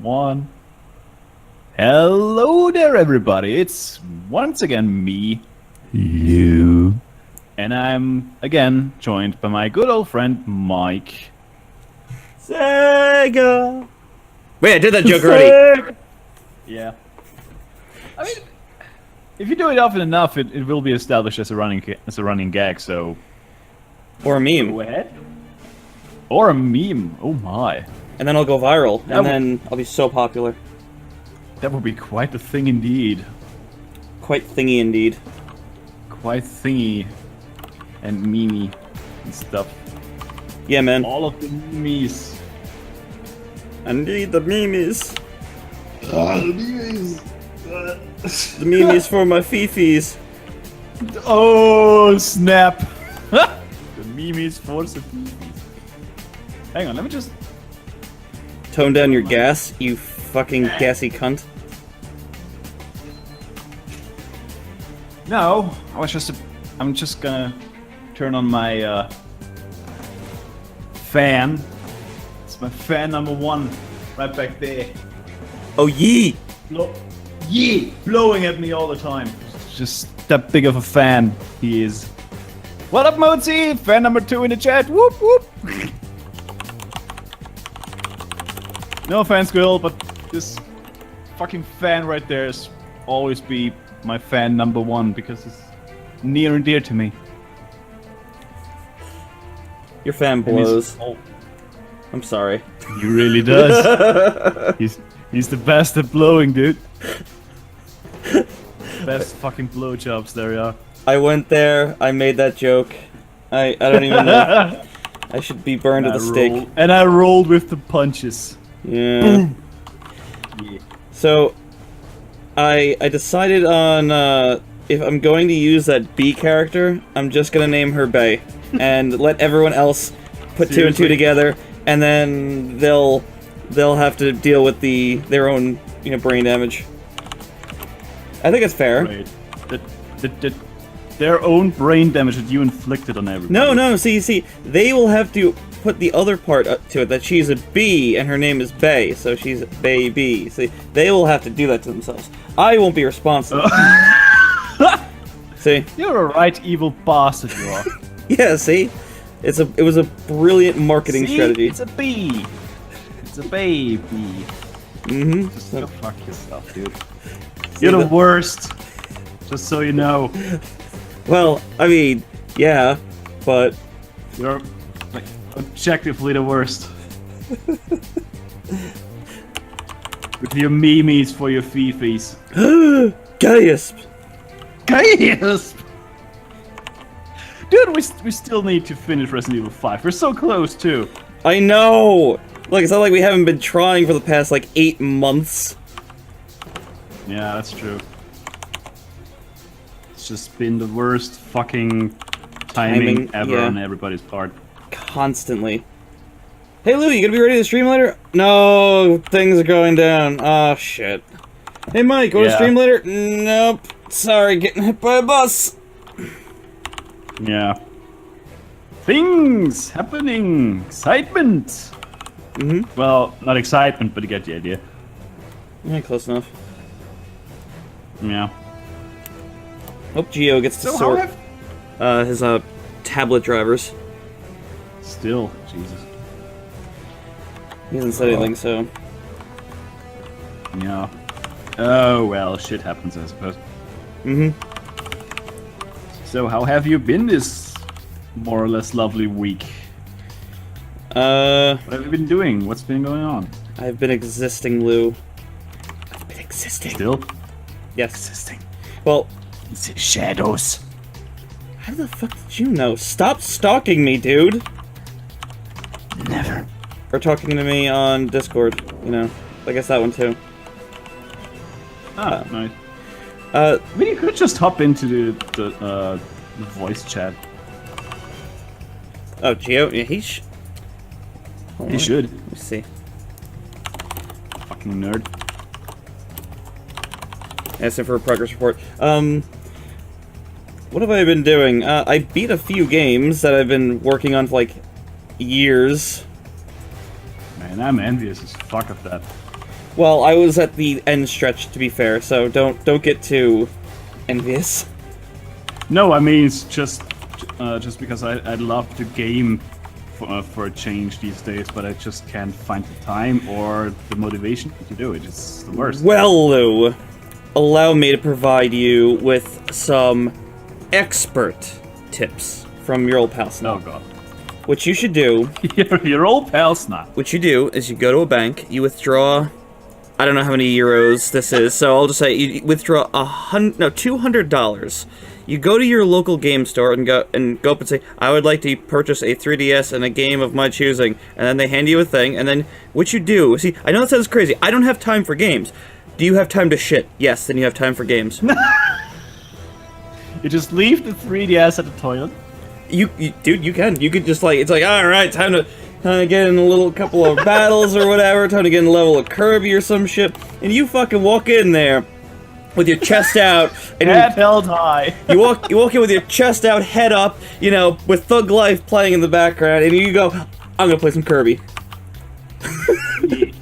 One. Hello there, everybody. It's once again me, Lu. And I'm again joined by my good old friend Mike. Sega! Wait, I did that joke already. Yeah. I mean, if you do it often enough, it will be established as a running gag. So. Or a meme. Go ahead. Or a meme. Oh my. And then I'll go viral, and then I'll be so popular. That would be quite a thing indeed. Quite thingy indeed. Quite thingy. And memey and stuff. Yeah, man. All of the memes. I need the memes. The memes. The memes for my fifis. Oh, snap. The memes for the fifis. Hang on, let me just... Tone down your gas, you fucking gassy cunt. No, I'm just gonna turn on my fan. It's my fan number one, right back there. Oh, yee! Yeah, blowing at me all the time. Just that big of a fan he is. What up, Mozi? Fan number 2 in the chat. Whoop whoop. No offense, Squirrel, but this fucking fan right there is always be my fan number 1 because it's near and dear to me. Your fan blows. I'm sorry. He really does. He's the best at blowing, dude. Best fucking blowjobs there, yeah. I went there, I made that joke. I don't even know. I should be burned at the stake. And I rolled with the punches. Yeah. Boom. Yeah. So, I decided on, if I'm going to use that B character, I'm just gonna name her Bay. And let everyone else put two and two together, and then they'll have to deal with their own, brain damage. I think it's fair. Wait. Their own brain damage that you inflicted on everybody. No, see, they will have to put the other part to it, that she's a bee and her name is Bay, so she's Baby. See, they will have to do that to themselves. I won't be responsible. See? You're a right evil bastard, you are. Yeah, see? It was a brilliant marketing strategy. It's a bee. It's a baby. Mm-hmm. Just go fuck yourself, dude. You're the worst. Just so you know. Well, I mean, yeah, but... You're, like, objectively the worst. With your memes for your fifis. Gasp! Gasp! Dude, we still need to finish Resident Evil 5. We're so close, too. I know! Look, it's not like we haven't been trying for the past, 8 months. Yeah, that's true. It's just been the worst fucking timing ever on everybody's part. Constantly. Hey Lou, you gonna be ready to stream later? No, things are going down. Oh shit. Hey Mike, want to stream later? Nope. Sorry, getting hit by a bus. Yeah. Things happening. Excitement. Mm-hmm. Well, not excitement, but you get the idea. Yeah, close enough. Yeah. Hope Geo gets to sort his tablet drivers. Still, Jesus. He hasn't said anything, so... Yeah. Oh, well, shit happens, I suppose. Mm-hmm. So, how have you been this more or less lovely week? What have you been doing? What's been going on? I've been existing, Lou. I've been existing. Still? Yes. Existing. Well... It's in shadows. How the fuck did you know? Stop stalking me, dude! Never. Or talking to me on Discord, I guess that one too. Ah, nice. I mean, you could just hop into the voice chat. Oh, Geo? Yeah, he should. Let me see. Fucking nerd. Asking for a progress report. What have I been doing? I beat a few games that I've been working on for, years. Man, I'm envious as fuck of that. Well, I was at the end stretch, to be fair, so don't get too envious. No, I mean it's just because I love to game for a change these days, but I just can't find the time or the motivation to do it. It's the worst. Well, Lou, allow me to provide you with some expert tips from your old pal Snot. Oh god. What you should do... your old pal Snot. What you do is you go to a bank, you withdraw... I don't know how many euros this is, so I'll just say you withdraw $200. You go to your local game store and go up and say, I would like to purchase a 3DS and a game of my choosing, and then they hand you a thing, and then what you do, see, I know that sounds crazy, I don't have time for games. Do you have time to shit? Yes, then you have time for games. You just leave the 3DS at the toilet? Dude, you can. You could just like, it's like, alright, time to get in a little couple of battles or whatever, time to get in a level of Kirby or some shit, and you fucking walk in there with your chest out, and head held high. you walk in with your chest out, head up, you know, with Thug Life playing in the background, and you go, I'm gonna play some Kirby. Yeah.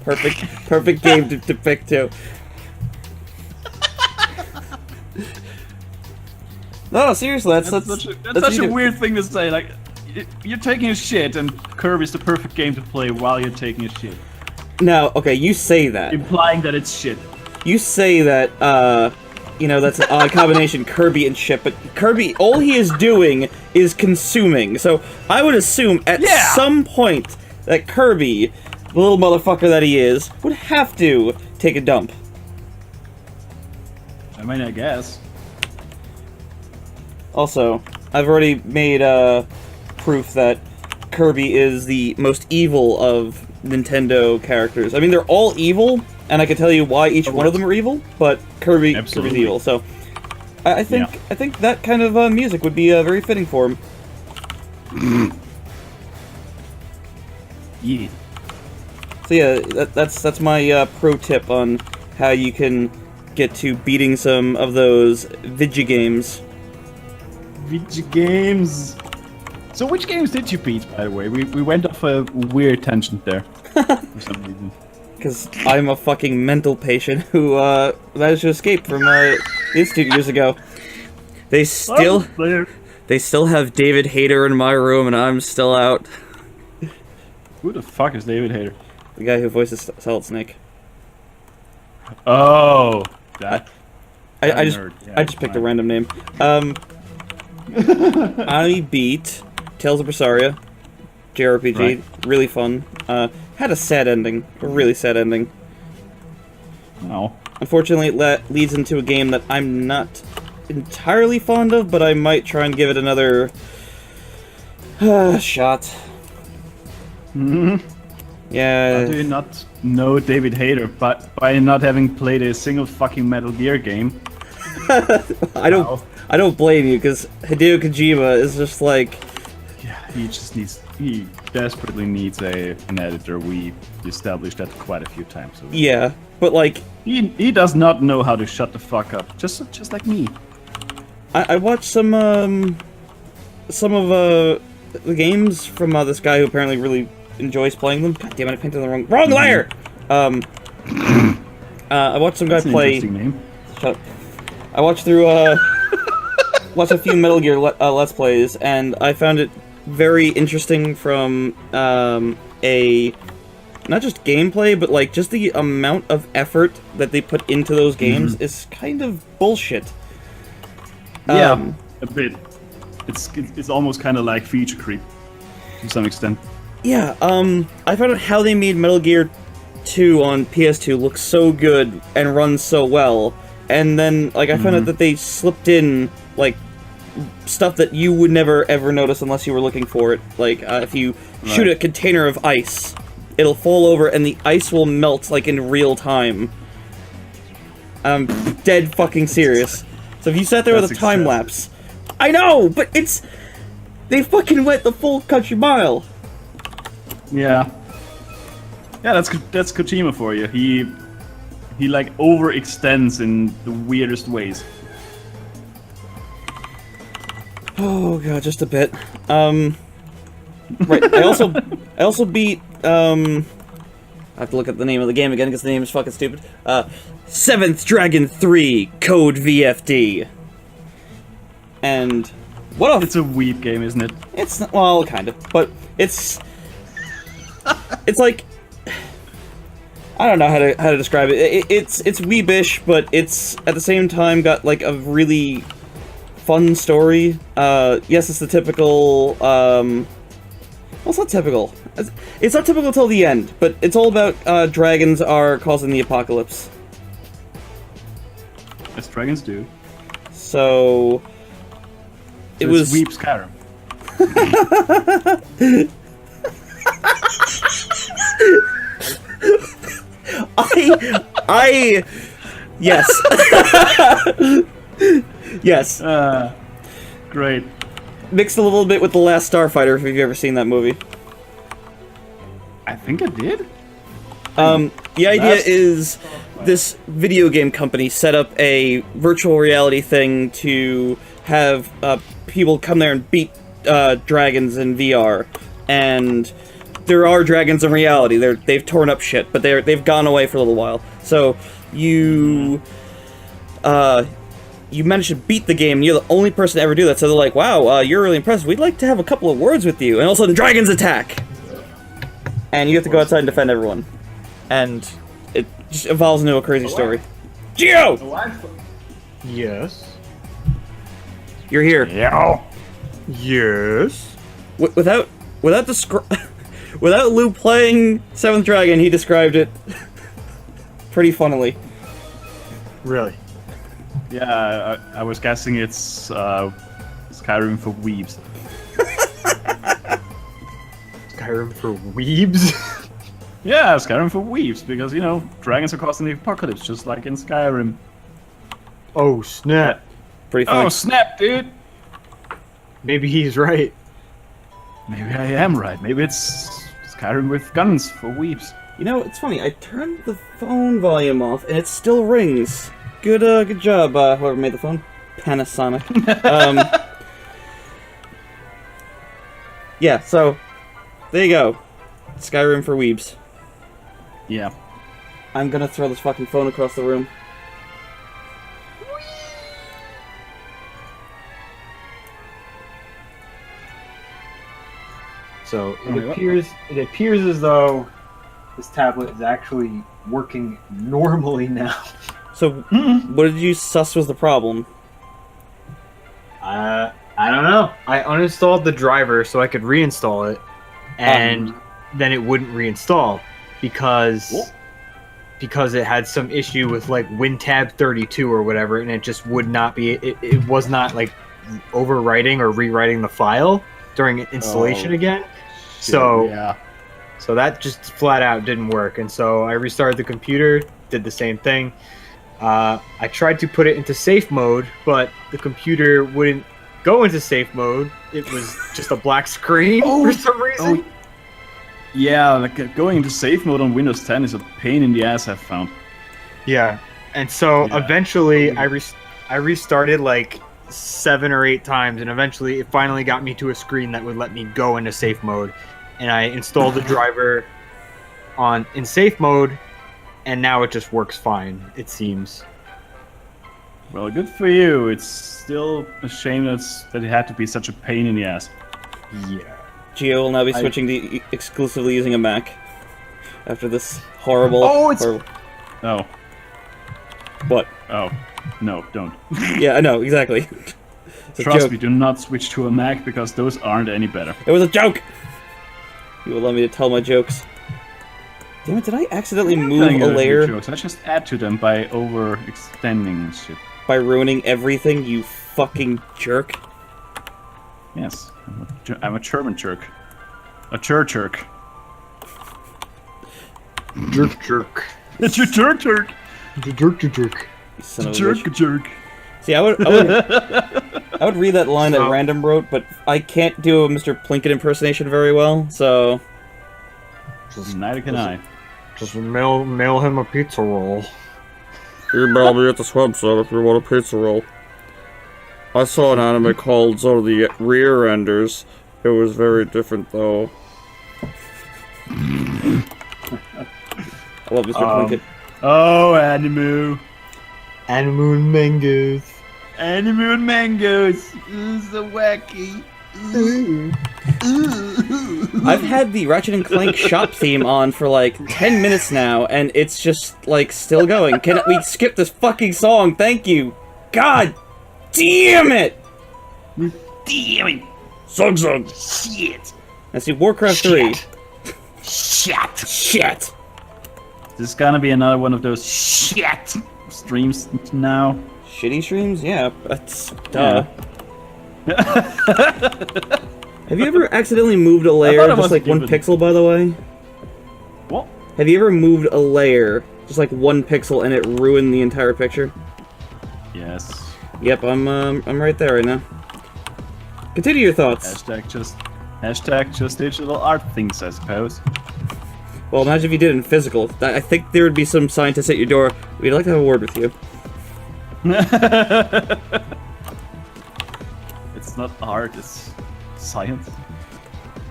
Perfect game to pick too. No, seriously, that's such a weird thing to say. Like, you're taking a shit, and Kirby's the perfect game to play while you're taking a shit. Now, okay, you say that. Implying that it's shit. You say that, you know, that's an odd combination, Kirby and shit, but Kirby, all he is doing is consuming. So, I would assume at some point that Kirby, the little motherfucker that he is, would have to take a dump. I mean, I guess. Also, I've already made, proof that Kirby is the most evil of Nintendo characters. I mean, they're all evil, and I can tell you why each one of them are evil, but Kirby's evil, so... I think that kind of, music would be, very fitting for him. Yeah. So yeah, that's my, pro tip on how you can get to beating some of those Vidya games. Vidya games. So which games did you beat, by the way? We went off a weird tangent there. For some reason. Because I'm a fucking mental patient who, managed to escape from, the institute years ago. They still have David Hayter in my room, and I'm still out. Who the fuck is David Hayter? The guy who voices Solid Snake. Oh, that. I just picked a random name. I beat Tales of Berseria, JRPG, right. Really fun. Had a sad ending, a really sad ending. No. Unfortunately, it leads into a game that I'm not entirely fond of, but I might try and give it another shot. Hmm. Yeah. How do you not know David Hayter by not having played a single fucking Metal Gear game? I don't blame you, because Hideo Kojima is just like... Yeah, he desperately needs an editor. We established that quite a few times. So yeah, but like... He does not know how to shut the fuck up, just like me. I watched some of the games from this guy who apparently really enjoys playing them. God damn it, I painted the wrong layer! I watched some guy play... Interesting name. Shut up. I watched through, watched a few Metal Gear Let's Plays, and I found it very interesting from, not just gameplay, but, like, just the amount of effort that they put into those games is kind of bullshit. Yeah, a bit. It's almost kind of like feature creep, to some extent. Yeah, I found out how they made Metal Gear 2 on PS2 look so good and run so well, and then, like, I found out that they slipped in, like, stuff that you would never ever notice unless you were looking for it. Like, if you shoot a container of ice, it'll fall over and the ice will melt, like, in real time. I'm dead fucking serious. So if you sat there with a time lapse... I know, but it's... They fucking went the full country mile. Yeah. Yeah, that's Kojima for you. He like overextends in the weirdest ways. Oh god, just a bit. Right. I also beat have to look at the name of the game again because the name is fucking stupid. 7th Dragon 3 Code VFD. And what It's a weeb game, isn't it? It's not, well, kind of, but it's like, I don't know how to describe it. It's weebish, but it's at the same time got like a really fun story. Yes, it's the typical. Well, it's not typical. It's not typical till the end, but it's all about dragons are causing the apocalypse. As dragons do. So it was Weep Skyrim. Yes. Yes. Great. Mixed a little bit with The Last Starfighter, if you've ever seen that movie. I think I did. The idea is this video game company set up a virtual reality thing to have people come there and beat dragons in VR, and there are dragons in reality. They've torn up shit, but they've gone away for a little while. So you managed to beat the game, and you're the only person to ever do that. So they're like, "Wow, you're really impressive. We'd like to have a couple of words with you." And all of a sudden, dragons attack, and you have to go outside and defend everyone. And it just evolves into a crazy story. Geo! Yes. You're here. Yeah. Yes. Without Lu playing 7th Dragon, he described it pretty funnily. Really? Yeah, I was guessing it's Skyrim for weebs. Skyrim for weebs? Yeah, Skyrim for weebs, because, you know, dragons are causing the apocalypse, just like in Skyrim. Oh, snap. Pretty funny. Oh, snap, dude! Maybe he's right. Maybe I am right. Maybe it's Skyrim with guns for weebs. You know, it's funny. I turned the phone volume off, and it still rings. Good job, whoever made the phone. Panasonic. Yeah, so, there you go. Skyrim for weebs. Yeah. I'm gonna throw this fucking phone across the room. So it appears as though this tablet is actually working normally now. So, what did you suss was the problem? I don't know. I uninstalled the driver so I could reinstall it, and then it wouldn't reinstall because it had some issue with like WinTab 32 or whatever, and it just would not be. It was not like overwriting or rewriting the file during installation again. So yeah. So that just flat out didn't work, and so I restarted the computer, did the same thing. I tried to put it into safe mode, but the computer wouldn't go into safe mode. It was just a black screen for some reason. Yeah, like going into safe mode on Windows 10 is a pain in the ass, I've found. Yeah, and so eventually I restarted like 7 or 8 times, and eventually it finally got me to a screen that would let me go into safe mode. And I installed the driver in safe mode, and now it just works fine, it seems. Well, good for you. It's still a shame that it had to be such a pain in the ass. Yeah. Geo will now be switching to exclusively using a Mac after this horrible. Oh. What? Oh. No, don't. Yeah, I know, exactly. Trust me, do not switch to a Mac because those aren't any better. It was a joke! You will allow me to tell my jokes. Damn it, did I accidentally move a layer? Jokes. I just add to them by overextending shit. By ruining everything, you fucking jerk? Yes, I'm a German jerk. A jerk. Jerk. It's your jerk. Jerk. You son of a bitch. Jerk. See, I would read that line that Random wrote, but I can't do a Mr. Plinkett impersonation very well, so... Neither can I. Just mail him a pizza roll. Email me at this website if you want a pizza roll. I saw an anime called the Rear Enders. It was very different, though. I love Mr. Plinkett. Oh, Animu. Animu and mangoes. Animu and mangoes. Ooh, so wacky. Ooh. I've had the Ratchet and Clank shop theme on for like 10 minutes now, and it's just like still going. Can we skip this fucking song? Thank you. God damn it! Damn it. Zug zug. Shit. Let's see, Warcraft 3. Shit. Shit. This is gonna be another one of those shit streams now. Shitty streams? Yeah, that's duh. Have you ever accidentally moved a layer just like one pixel, by the way? What? Have you ever moved a layer just like one pixel and it ruined the entire picture? Yes. Yep, I'm right there right now. Continue your thoughts. Hashtag just digital art things, I suppose. Well, imagine if you did it in physical. I think there would be some scientists at your door. We'd like to have a word with you. It's not art, it's science.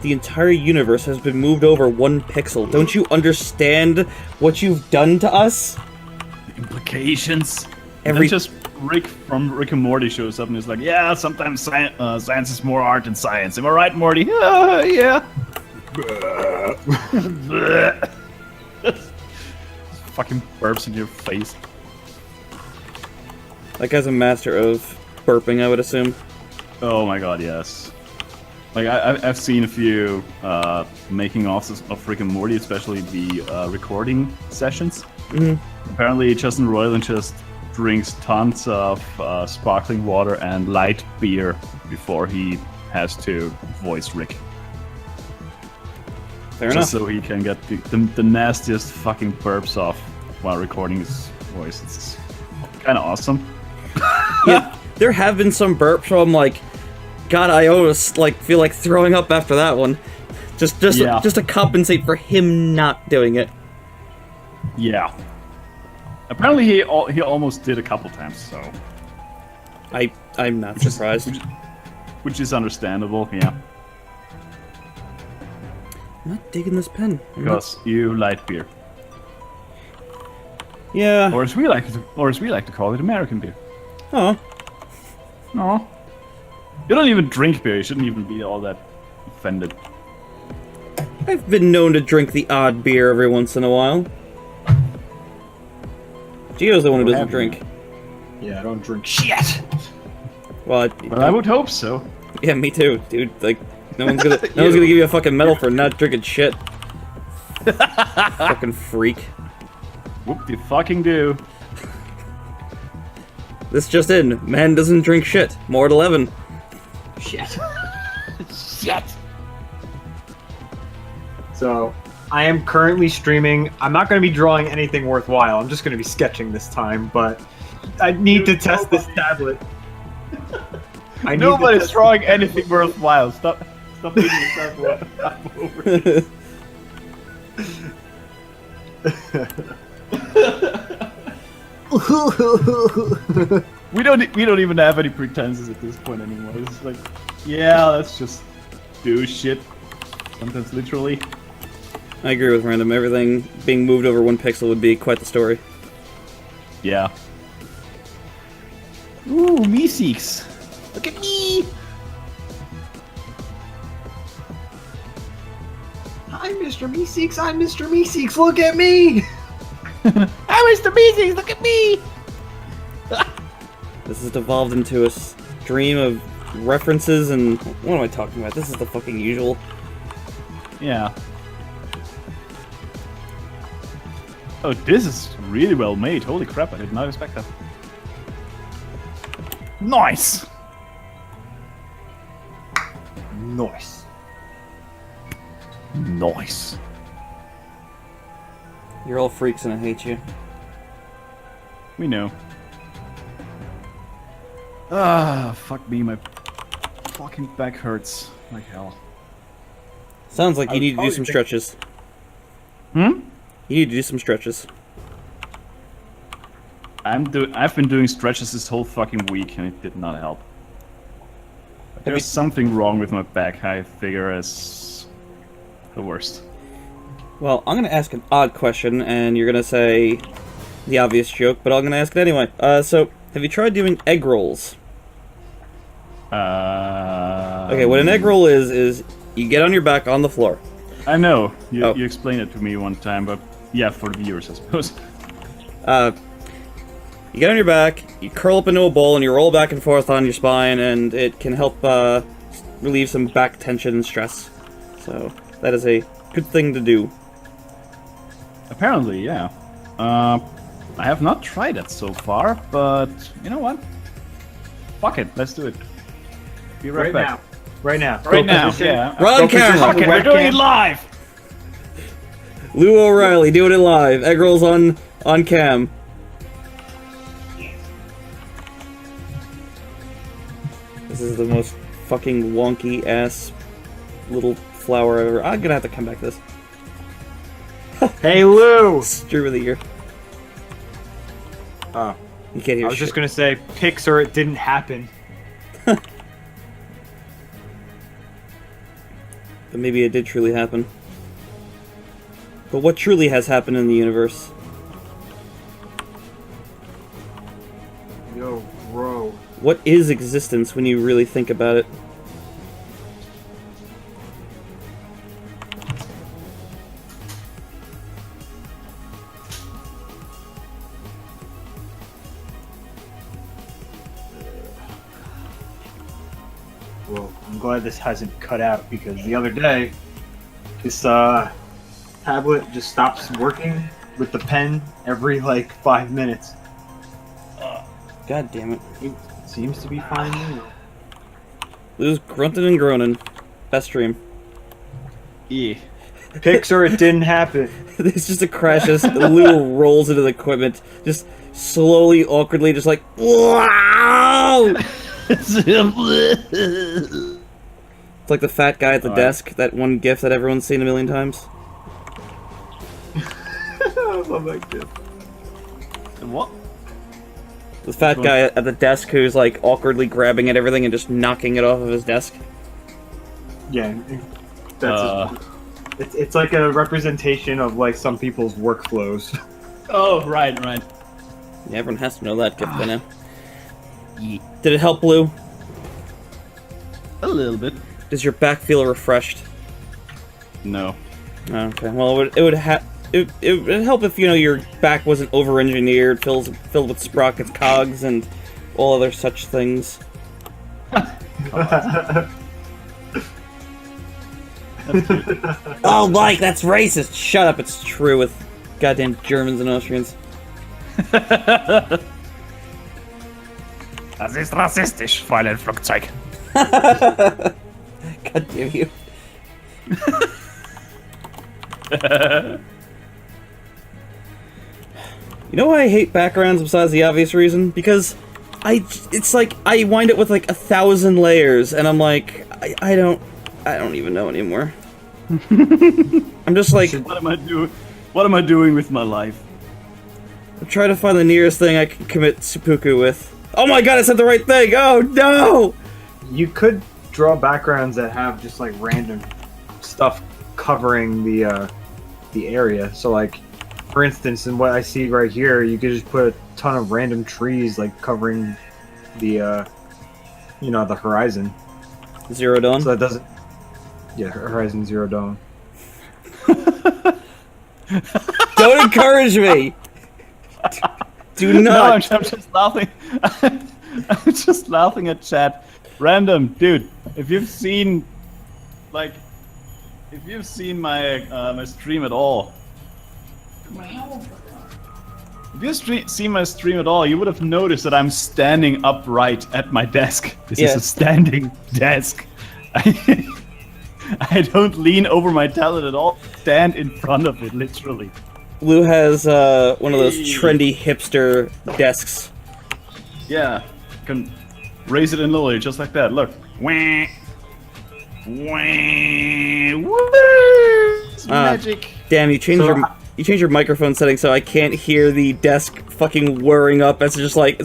The entire universe has been moved over one pixel. Don't you understand what you've done to us? The implications. Every Then just Rick from Rick and Morty shows up and is like, yeah, sometimes science is more art than science. Am I right, Morty? Yeah. Fucking burps in your face. That guy's a master of burping, I would assume. Oh my god, yes. Like, I've seen a few making offs of Rick and Morty, especially the recording sessions. Mm-hmm. Apparently, Justin Roiland just drinks tons of sparkling water and light beer before he has to voice Rick. Fair Just enough. so he can get the nastiest fucking burps off while recording his voice. It's kind of awesome. Yeah, there have been some burps where I'm like, God, I almost like feel like throwing up after that one. Just to compensate for him not doing it. Yeah. Apparently he almost did a couple times, so. I'm not surprised. Which is understandable, yeah. I'm not digging this pen. Because you like beer. Yeah. Or as we like to call it, American beer. Oh. No. You don't even drink beer, you shouldn't even be all that offended. I've been known to drink the odd beer every once in a while. Geo's the one who doesn't drink. Yeah, I don't drink shit. Well, I would hope so. yeah, me too, dude. Like, no one's gonna give you a fucking medal for not drinking shit. Fucking freak. Whoop de fucking do. This just in. Man doesn't drink shit. More at 11. Shit. Shit! So, I am currently streaming. I'm not going to be drawing anything worthwhile. I'm just going to be sketching this time, but I need to test this tablet. Nobody's drawing anything worthwhile. Stop beating yourself up over it. We don't even have any pretenses at this point anymore. It's just like, yeah, let's just do shit. Sometimes literally. I agree with Random. Everything being moved over one pixel would be quite the story. Yeah. Ooh, Meeseeks. Look at me! I'm Mr. Meeseeks. I'm Mr. Meeseeks. Look at me! I'm Mr. Meeseeks, look at me! This has devolved into a stream of references and... What am I talking about? This is the fucking usual. Yeah. Oh, this is really well made. Holy crap, I did not expect that. Nice! Nice. Nice. You're all freaks and I hate you. We know. Ah, fuck me, my fucking back hurts like hell. Sounds like I you was need to do probably some thinking- stretches. Hmm? You need to do some stretches. I've been doing stretches this whole fucking week and it did not help. There's something wrong with my back, I figure, as the worst. Well, I'm gonna ask an odd question, and you're gonna say the obvious joke, but I'm gonna ask it anyway. So, have you tried doing egg rolls? Okay, what an egg roll is you get on your back on the floor. I know. You, Oh. you explained it to me one time, but yeah, for the viewers, I suppose. You get on your back, you curl up into a ball, and you roll back and forth on your spine, and it can help relieve some back tension and stress. So, that is a good thing to do. Apparently, yeah. I have not tried it so far, but you know what? Fuck it, let's do it. Be right back. Right now. Right now, Position. yeah. Run, camera! Fuck it, we're doing it live! Lou O'Reilly doing it live. Egg rolls on cam. This is the most fucking wonky ass little flower I've ever. I'm gonna have to come back to this. Hey, Lou! Screw of the year. Oh, You can't hear I was shit. just gonna say, pics or it didn't happen. But maybe it did truly happen. But what truly has happened in the universe? Yo, bro. What is existence when you really think about it? Well, I'm glad this hasn't cut out because the other day, this tablet just stops working with the pen every like 5 minutes. God damn it. It seems to be fine now. Lou's grunting and groaning. Best stream. Yeah. Pics or it didn't happen. There's just a crash as Lou rolls into the equipment, just slowly, awkwardly, just like, wow! It's like the fat guy at the desk, that one gif that everyone's seen a million times. I love that kid. And what? The fat guy at the desk who's like awkwardly grabbing at everything and just knocking it off of his desk. Yeah, that's it's like a representation of like some people's workflows. Oh, right. Yeah, everyone has to know that gif by now. Did it help, Lou? A little bit. Does your back feel refreshed? No. Okay, well, it would help if, you know, your back wasn't over-engineered, filled with sprockets, cogs, and all other such things. Oh, Mike, that's racist! Shut up, it's true with goddamn Germans and Austrians. Das ist rassistisch, Fräulein Flugzeug. God damn you. You know why I hate backgrounds besides the obvious reason? Because it's like I wind up with like 1,000 layers, and I'm like, I don't even know anymore. I'm just like, What am I doing? What am I doing with my life? I'm trying to find the nearest thing I can commit seppuku with. Oh my god, I said the right thing! Oh no! You could draw backgrounds that have just like random stuff covering the area. So like, for instance, in what I see right here, you could just put a ton of random trees like covering the the horizon. Zero Dawn? So that doesn't. Yeah, Horizon Zero Dawn. Don't encourage me! Do No, not! I'm just laughing. I'm just laughing at chat. Random, dude. If you've seen, my my stream at all, if you've seen my stream at all, you would have noticed that I'm standing upright at my desk. This is Yeah. a standing desk. I don't lean over my tablet at all. Stand in front of it, literally. Lou has one of those trendy hipster desks. Yeah, can raise it and lower it just like that. Look. Wah. Wah. Woo! It's magic. Damn, you changed your microphone setting so I can't hear the desk fucking whirring up. It's just like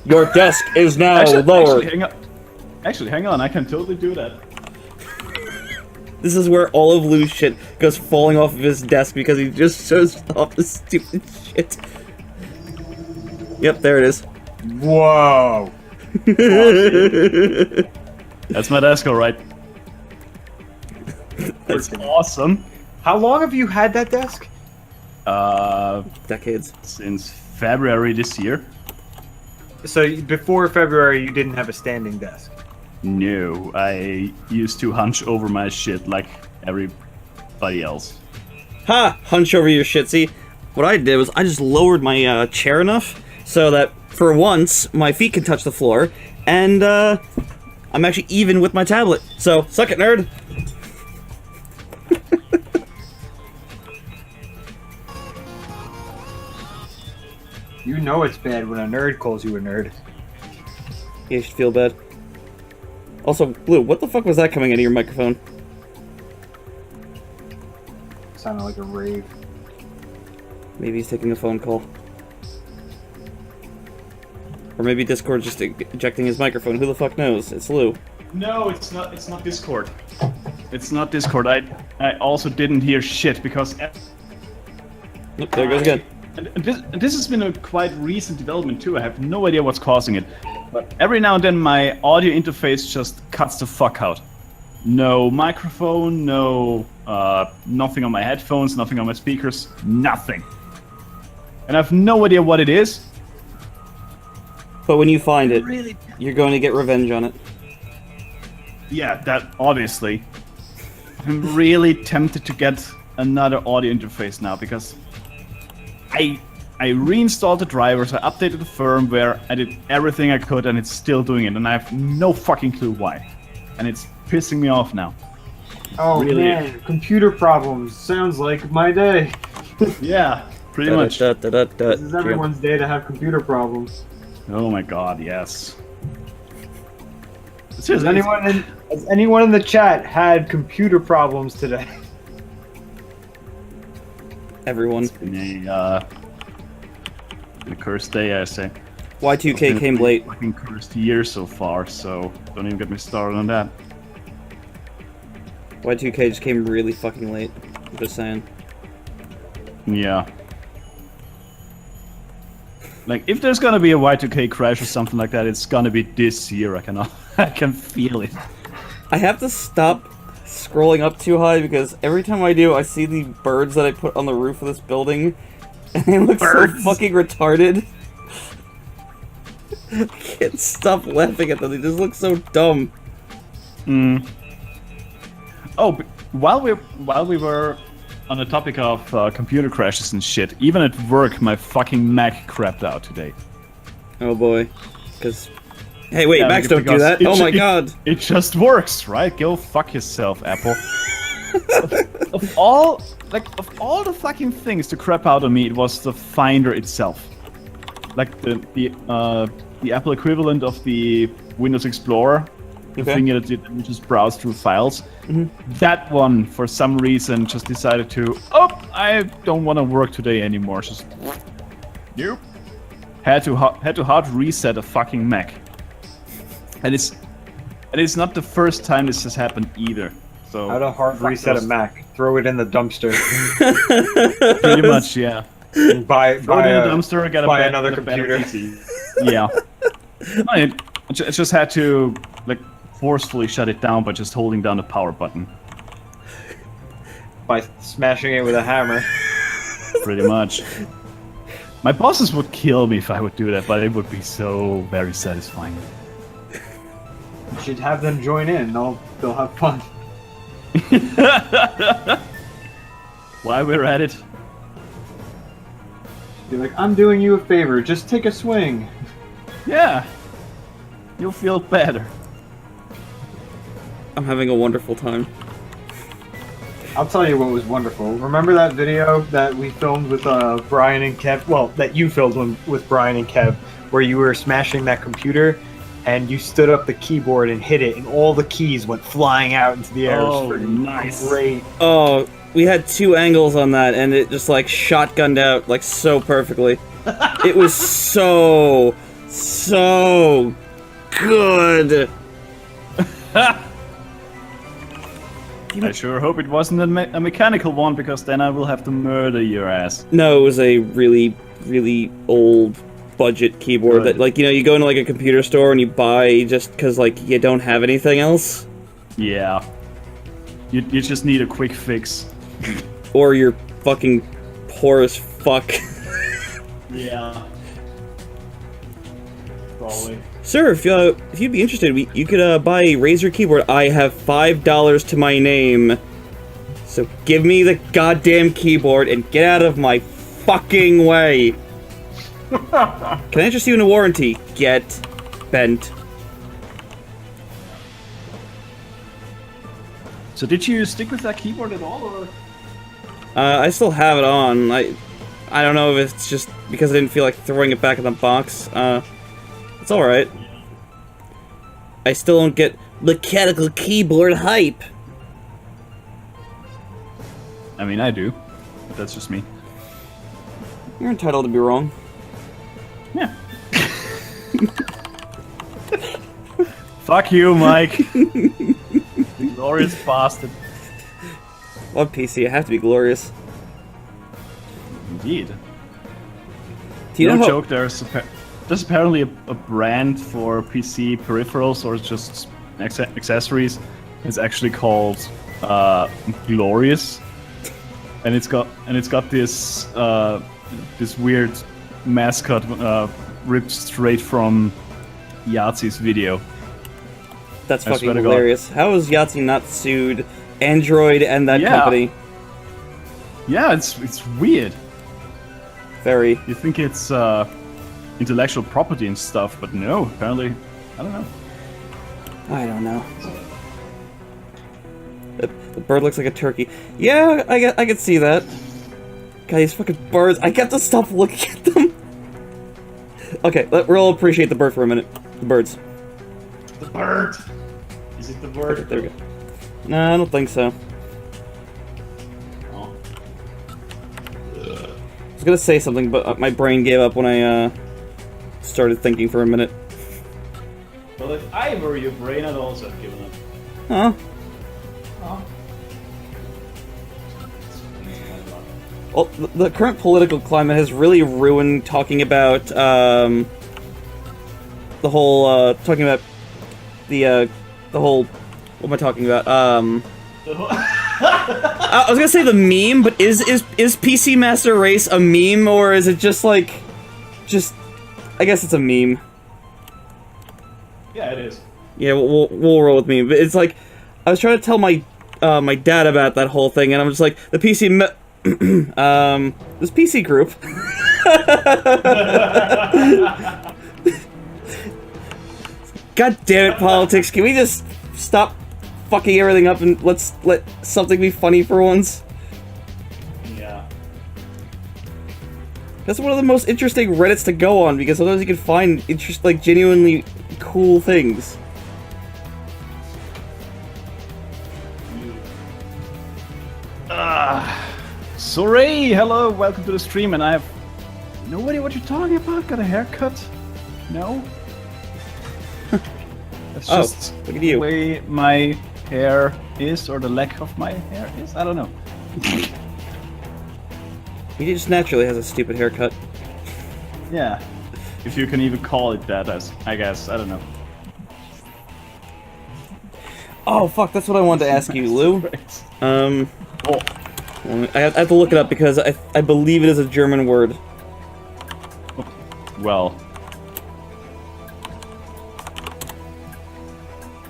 your desk is now lower. Hang up. Actually, hang on, I can totally do that. This is where all of Lu's shit goes falling off of his desk because he just shows off the stupid shit. Yep, there it is. Whoa. That's my desk, alright. That's awesome. How long have you had that desk? Decades. Since February this year. So before February, you didn't have a standing desk. No, I used to hunch over my shit like everybody else. Ha! Hunch over your shit. See, what I did was I just lowered my chair enough so that for once my feet can touch the floor, and I'm actually even with my tablet. So, suck it, nerd! You know it's bad when a nerd calls you a nerd. You should feel bad. Also, Blue, what the fuck was that coming out of your microphone? Sounded like a rave. Maybe he's taking a phone call. Or maybe Discord's just ejecting his microphone. Who the fuck knows? It's Lu. No, it's not. It's not Discord. It's not Discord. I also didn't hear shit because. Nope, there it goes again. And this has been a quite recent development too. I have no idea what's causing it. But every now and then my audio interface just cuts the fuck out. No microphone, no nothing on my headphones, nothing on my speakers, nothing. And I have no idea what it is. But when you find it, you're going to get revenge on it. Yeah, that obviously. I'm really tempted to get another audio interface now because I reinstalled the drivers, I updated the firmware, I did everything I could, and it's still doing it, and I have no fucking clue why. And it's pissing me off now. Oh Really? man, computer problems. Sounds like my day. Yeah, pretty much. This is everyone's day to have computer problems. Oh my god, yes. Has anyone in the chat had computer problems today? Everyone. It's been a cursed day, I say. Y2K came late. Fucking cursed year so far, so don't even get me started on that. Y2K just came really fucking late. I'm just saying. Yeah. Like, if there's gonna be a Y2K crash or something like that, it's gonna be this year. I can feel it. I have to stop scrolling up too high because every time I do, I see the birds that I put on the roof of this building, and they look so fucking retarded. I can't stop laughing at them. They just look so dumb. Oh, while we were on the topic of computer crashes and shit, even at work, my fucking Mac crapped out today. Oh boy. Because... Hey, wait, Yeah, Macs don't do because that. Oh my god. It just works, right? Go fuck yourself, Apple. of all the fucking things to crap out on me, it was the Finder itself. Like the Apple equivalent of the Windows Explorer, the Okay. thing that you just browse through files. That one, for some reason, just decided to, I don't want to work today anymore. Just, nope. Had to hard reset a fucking Mac. And it's not the first time this has happened either. So How to hard reset a Mac? Throw it in the dumpster. pretty much, yeah. And buy Throw it in the dumpster, get buy a another better computer. PC. Yeah. I just had to like forcefully shut it down by just holding down the power button. By smashing it with a hammer. Pretty much. My bosses would kill me if I would do that, but it would be so very satisfying. You should have them join in. They'll have fun. While we're at it, Be like, I'm doing you a favor. Just take a swing. yeah, you'll feel better. I'm having a wonderful time. I'll tell you what was wonderful. Remember that video that we filmed with Brian and Kev? Well, that you filmed with Brian and Kev, where you were smashing that computer, and you stood up the keyboard and hit it, and all the keys went flying out into the air. It was Oh, freaking nice. Great. Oh, we had 2 angles on that, and it just like shotgunned out like so perfectly. It was so good. I sure hope it wasn't a mechanical one, because then I will have to murder your ass. No, it was a really, really old budget keyboard Good. that, like, you know, you go into like a computer store and you buy just because like you don't have anything else, Yeah. You just need a quick fix. or you're fucking poor as fuck. Yeah. Probably. Sir, if you'd be interested, you could buy a Razer keyboard. I have $5 to my name, so give me the goddamn keyboard and get out of my fucking way. Can I interest you in a warranty? Get bent. So did you stick with that keyboard at all, or? I still have it on. I don't know if it's just because I didn't feel like throwing it back in the box. It's alright. I still don't get mechanical keyboard hype. I mean, I do. But that's just me. You're entitled to be wrong. Yeah. Fuck you, Mike. You glorious bastard. Love PC, I have to be glorious. Indeed. Do you No know how- joke, there's apparently a brand for PC peripherals or just accessories. It's actually called Glorious, and it's got this this weird mascot ripped straight from Yahtzee's video. That's I fucking swear to God. hilarious. How has Yahtzee not sued Android and that Yeah. company? Yeah, it's weird. Very. You think it's intellectual property and stuff, but no, apparently, I don't know. I don't know. The bird looks like a turkey. Yeah, I could see that. God, these fucking birds. I got to stop looking at them. Okay, we'll all appreciate the bird for a minute. The birds. The bird. Is it the bird? There we go. No, I don't think so. Oh. I was gonna say something, but my brain gave up when I started thinking for a minute. Well, if I were your brain, I'd also have given up. Huh? Oh. Well, the current political climate has really ruined talking about the whole talking about the whole. What am I talking about? I was gonna say the meme, but is PC Master Race a meme, or is it just like, I guess it's a meme. Yeah, it is. Yeah, we'll roll with meme. But it's like, I was trying to tell my my dad about that whole thing, and I'm just like, the PC this PC group. God damn it, politics! Can we just stop fucking everything up and let's let something be funny for once? Yeah. That's one of the most interesting Reddits to go on, because sometimes you can find like genuinely cool things. Sorry, hello, welcome to the stream, and I have no idea what you're talking about. Got a haircut? No? That's Oh, just look at the you. way my hair is, or the lack of my hair is. I don't know. He just naturally has a stupid haircut. Yeah. If you can even call it that, I guess. I don't know. Oh fuck, that's what I wanted to ask you, Lou. Oh, I have to look it up because I believe it is a German word. well.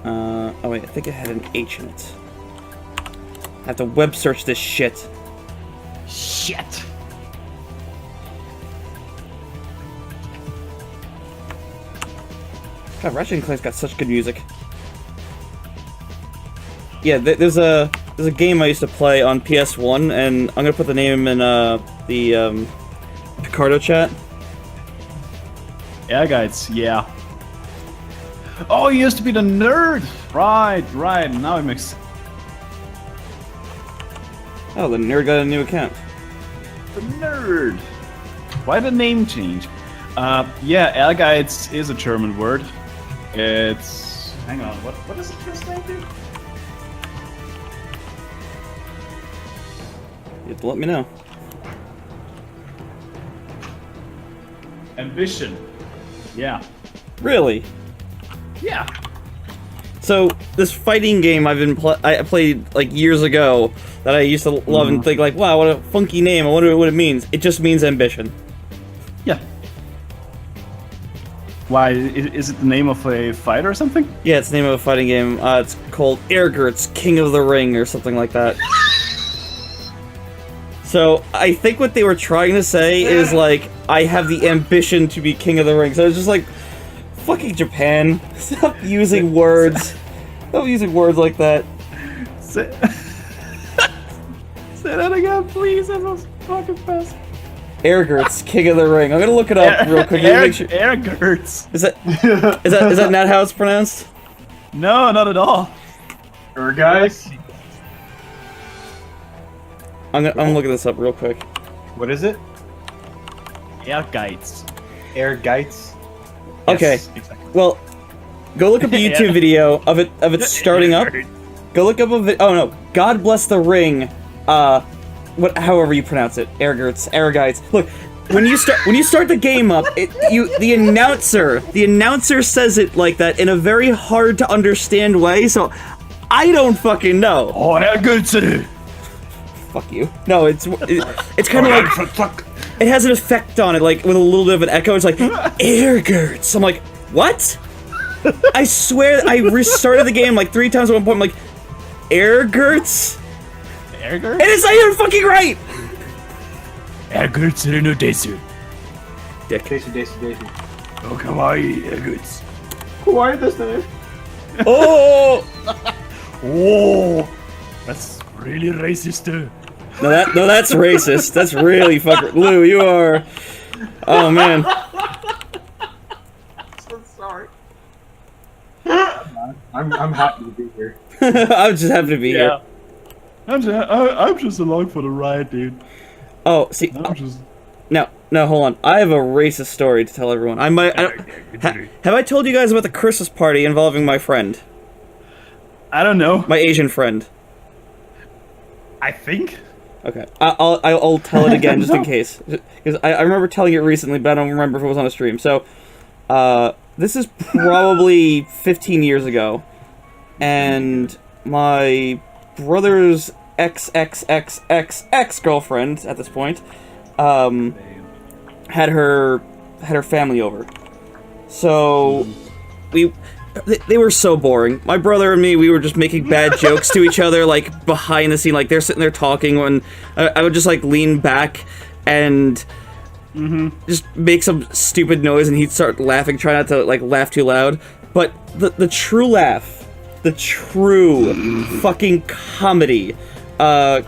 Oh wait, I think it had an H in it. I have to web search this shit. Shit! God, Ratchet & Clank's got such good music. Yeah, there's a game I used to play on PS1, and I'm gonna put the name in the Picardo chat. Yeah, guys, yeah. Oh, you used to be the nerd! Right, now it makes Oh, the nerd got a new account. the nerd. Why the name change? Yeah, Ehrgeiz is a German word. It's Hang on, what does it translate to? You have to let me know. Ambition. Yeah. Really? Yeah. So this fighting game I played like years ago that I used to love and think like, wow, what a funky name. I wonder what it means. It just means ambition. Yeah. Why? Is it the name of a fight or something? Yeah, it's the name of a fighting game. It's called Ehrgert's King of the Ring or something like that. So I think what they were trying to say is like, I have the ambition to be King of the Ring. So it's just like, fucking Japan. Stop using words. Stop using words like that. Say that again, please. That was fucking fast. Ehrgert's King of the Ring. I'm gonna look it up real quick. Make sure. Ehrgert's. Is that not how it's pronounced? No, not at all. Guys, I'm looking this up real quick. what is it? Ehrgeiz. Air Geiz? Okay. Yes, exactly. Well, go look up a YouTube video of it starting up. Go look up a video. Oh no, God Bless the Ring. However you pronounce it, Ehrgeiz. Look, when you start the game up, the announcer says it like that in a very hard to understand way. So I don't fucking know. Oh, Ehrgeiz. Fuck you. No, it's kind of like it has an effect on it, like with a little bit of an echo. It's like Ehrgertz. I'm like, what? I swear I restarted the game like 3 times at one point. I'm like, Ehrgertz? Ehrgeiz? And it's not even fucking right! Ehrgeiz no desu. Dick. Desu. Oh, kawaii, Ehrgeiz. Why this name? Oh! Oh, that's really racist. No, that's racist. That's really fucking... Lou, you are... Oh, man. So sorry. I'm happy to be here. I'm just happy to be here. I'm just along for the ride, dude. Oh, see... I'm just... No, hold on. I have a racist story to tell everyone. Have I told you guys about the Christmas party involving my friend? I don't know. My Asian friend. I think. Okay, I'll tell it again just in case, because I remember telling it recently, but I don't remember if it was on a stream. So, this is probably 15 years ago, and my brother's ex-girlfriend at this point, had her family over. So, they were so boring. My brother and me, we were just making bad jokes to each other, like, behind the scene. Like, they're sitting there talking when I would just, like, lean back and just make some stupid noise, and he'd start laughing, try not to, like, laugh too loud. But the true laugh, the true fucking comedy,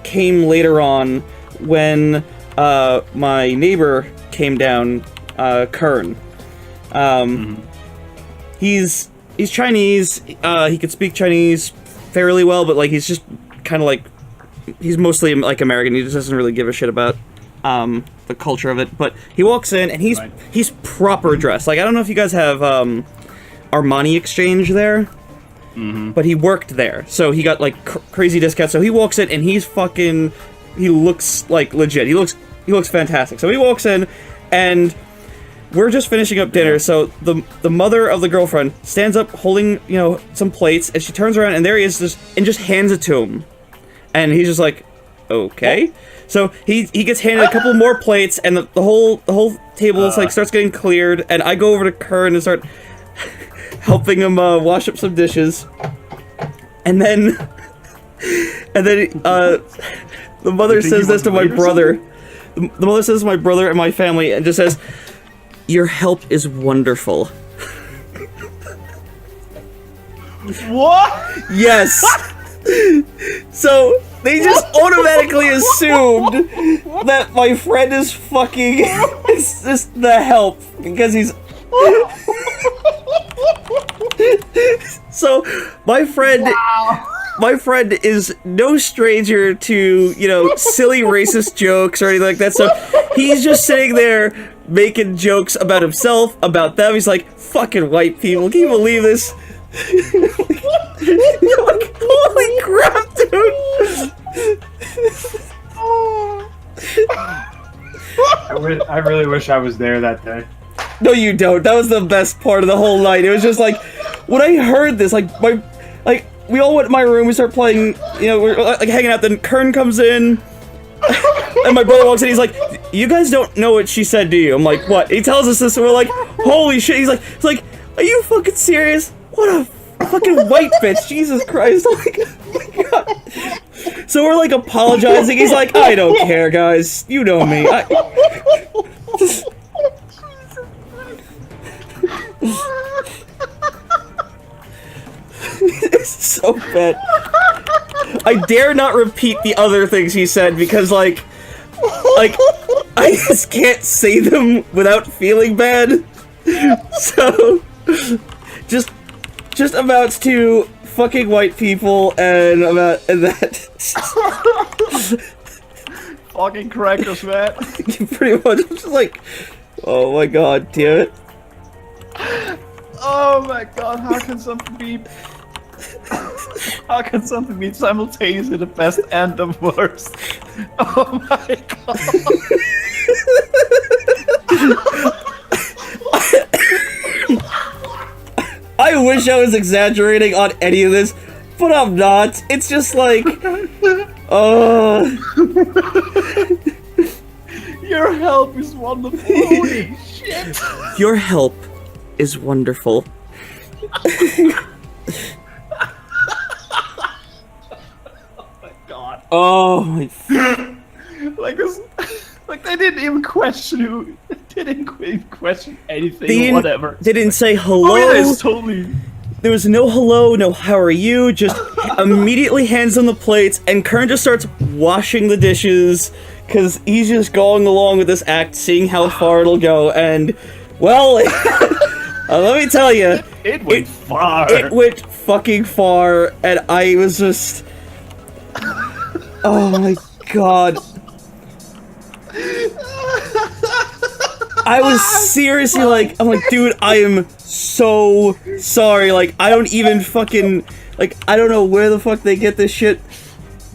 came later on when, my neighbor came down, Kern. He's Chinese, he could speak Chinese fairly well, but, like, he's just kind of, like, he's mostly, like, American. He just doesn't really give a shit about, the culture of it. But he walks in, and he's proper dressed. Like, I don't know if you guys have, Armani Exchange there, but he worked there. So he got, like, crazy discounts. So he walks in, and he looks, like, legit. He looks fantastic. So he walks in, and we're just finishing up dinner, so the mother of the girlfriend stands up holding, you know, some plates, and she turns around, and there he is, just hands it to him. And he's just like, okay. So he gets handed a couple more plates, and the whole table is like starts getting cleared, and I go over to Kern and start helping him wash up some dishes. And then the mother says this to my brother. The mother says to my brother and my family, and just says, "Your help is wonderful." What? Yes. So they just automatically assumed that my friend is fucking it's just the help because he's so my friend is no stranger to, you know, silly racist jokes or anything like that. So he's just sitting there making jokes about himself, about them. He's like, fucking white people, can you believe this? Like, holy crap, dude! I really wish I was there that day. No, you don't. That was the best part of the whole night. It was just like, when I heard this, like, we all went to my room, we start playing, you know, we're like hanging out, then Kern comes in, and my brother walks in, he's like, you guys don't know what she said, do you? I'm like, what? He tells us this, and we're like, holy shit. He's like, are you fucking serious? What a fucking white bitch, Jesus Christ. Like, oh my god. So we're like apologizing, he's like, I don't care, guys, you know me. It's so bad. I dare not repeat the other things he said because, like, I just can't say them without feeling bad. So, just amounts to fucking white people and that. Fucking crackers, man. Pretty much, I'm just like, oh my god, damn it. Oh my god, how can something be... How can something be simultaneously the best and the worst? Oh my god. I wish I was exaggerating on any of this, but I'm not. It's just like... Your help is wonderful. Holy shit. Your help is wonderful. God. Oh my... Like this... Like they didn't even question who... Didn't even question anything They or didn't, whatever. they didn't say hello. Oh yeah, it's totally... There was no hello, no how are you, just immediately hands on the plates, and Kern just starts washing the dishes, because he's just going along with this act, seeing how far it'll go, and, well, let me tell you, It went far. it went fucking far, and I was just... Oh my god. I was seriously like, I'm like, dude, I am so sorry, like, I don't even fucking, like, I don't know where the fuck they get this shit.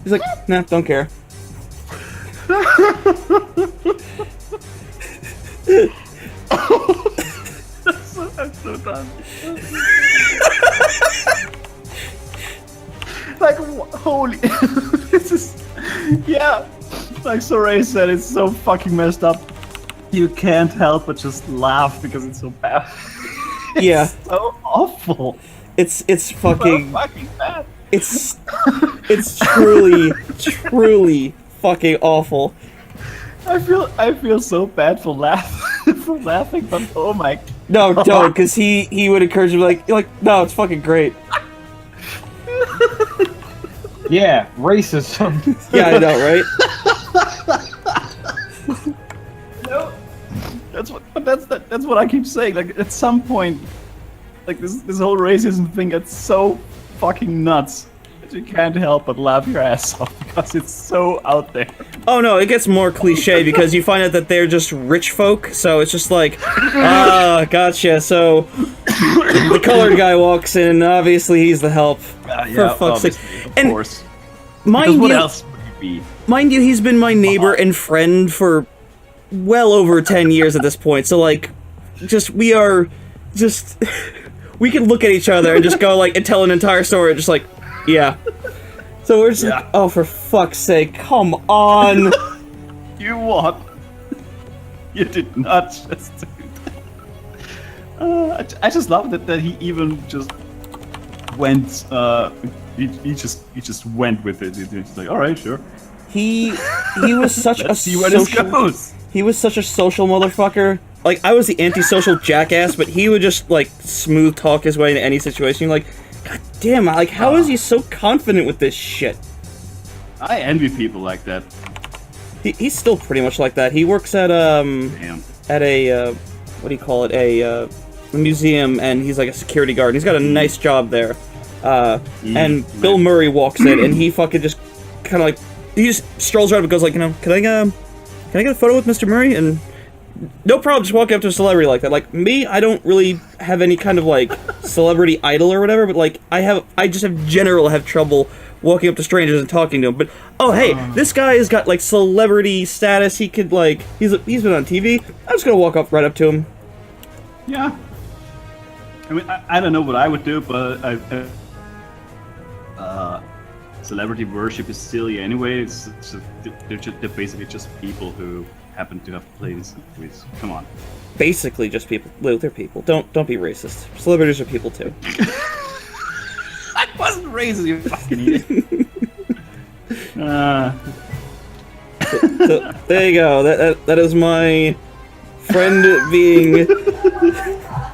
He's like, nah, don't care. I'm so done. Like, holy... This is... Yeah. Like Soray said, it's so fucking messed up. You can't help but just laugh because it's so bad. It's Yeah. so awful. It's So fucking, fucking bad. it's truly fucking awful. I feel so bad for laughing, but oh my... No, don't, because he would encourage me, like, no, it's fucking great. Yeah, racism. Yeah, I know, right? No, that's what I keep saying. Like at some point, like this whole racism thing gets so fucking nuts that you can't help but laugh your ass off because it's so out there. Oh no, it gets more cliche because you find out that they're just rich folk, so it's just like, ah, gotcha. So the colored guy walks in, obviously he's the help. For fuck's sake. Of And course. Because what else would he be? Mind you, he's been my neighbor and friend for well over 10 years at this point, so like, we can look at each other and just go like, and tell an entire story, just like, yeah. So we're just like, oh, for fuck's sake, come on! You what? You did not just do that. I just love that he even just went, he just went with it. He's like, alright, sure. He was such a See where this social... goes. He was such a social motherfucker. Like, I was the antisocial jackass, but he would just, like, smooth talk his way into any situation. You're like, god damn, like, how is he so confident with this shit? I envy people like that. He's still pretty much like that. He works at, Damn. at a, what do you call it, a museum, and he's like a security guard. He's got a nice job there. And Bill Murray walks in, and he fucking just kind of like, he just strolls around and goes like, you know, can I get a photo with Mr. Murray? And no problem just walking up to a celebrity like that. Like, me, I don't really have any kind of, like, celebrity idol or whatever, but, like, I just have trouble walking up to strangers and talking to them. But, oh, hey, this guy has got, like, celebrity status. He could, like, he's been on TV. I'm just gonna walk up right up to him. Yeah. I mean, I don't know what I would do, but celebrity worship is silly anyway. They're basically just people who happen to have played in some movies. Come on. Basically just people. Well, they're people. Don't be racist. Celebrities are people, too. I wasn't racist, you fucking idiot. So, there you go. That is my friend being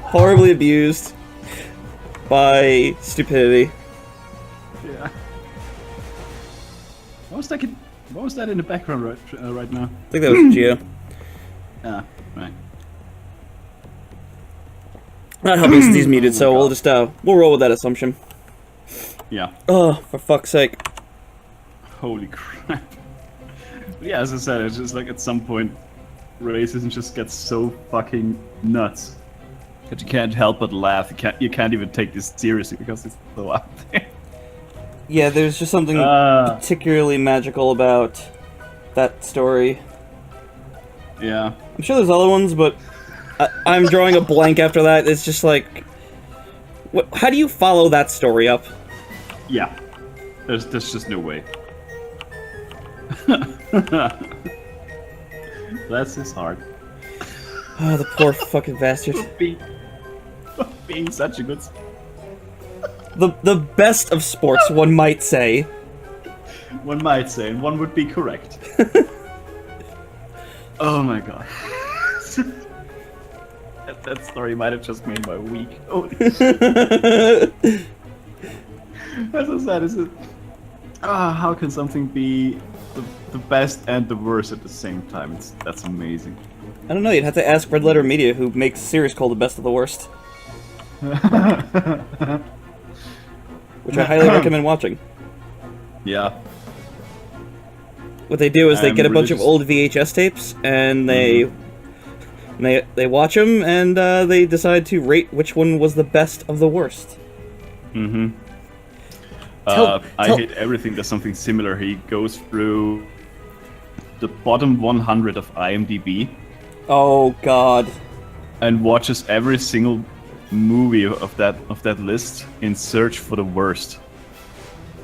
horribly abused by stupidity. Yeah. What was that in the background right now? I think that was Geo. Ah, right. Not helping since he's muted, so we'll just we'll roll with that assumption. Yeah. Oh, for fuck's sake. Holy crap. Yeah, as I said, it's just like at some point racism just gets so fucking nuts that you can't help but laugh. You can't even take this seriously because it's so out there. Yeah, there's just something particularly magical about that story. Yeah. I'm sure there's other ones, but I'm drawing a blank after that. It's just like, how do you follow that story up? Yeah. There's just no way. That's his heart. Oh, the poor fucking bastard. Being such a good... The best of sports, one might say. One might say, and one would be correct. Oh my god. that story might have just made my week. Oh. As I said, how can something be the best and the worst at the same time? That's amazing. I don't know, you'd have to ask Red Letter Media, who makes a series called The Best of the Worst. Which I highly recommend watching. Yeah. What they do is they get a bunch of religious. old VHS tapes, and they watch them, and they decide to rate which one was the best of the worst. Mm-hmm. I hate everything that's something similar. He goes through the bottom 100 of IMDb Oh god. and watches every single movie of that list in search for the worst.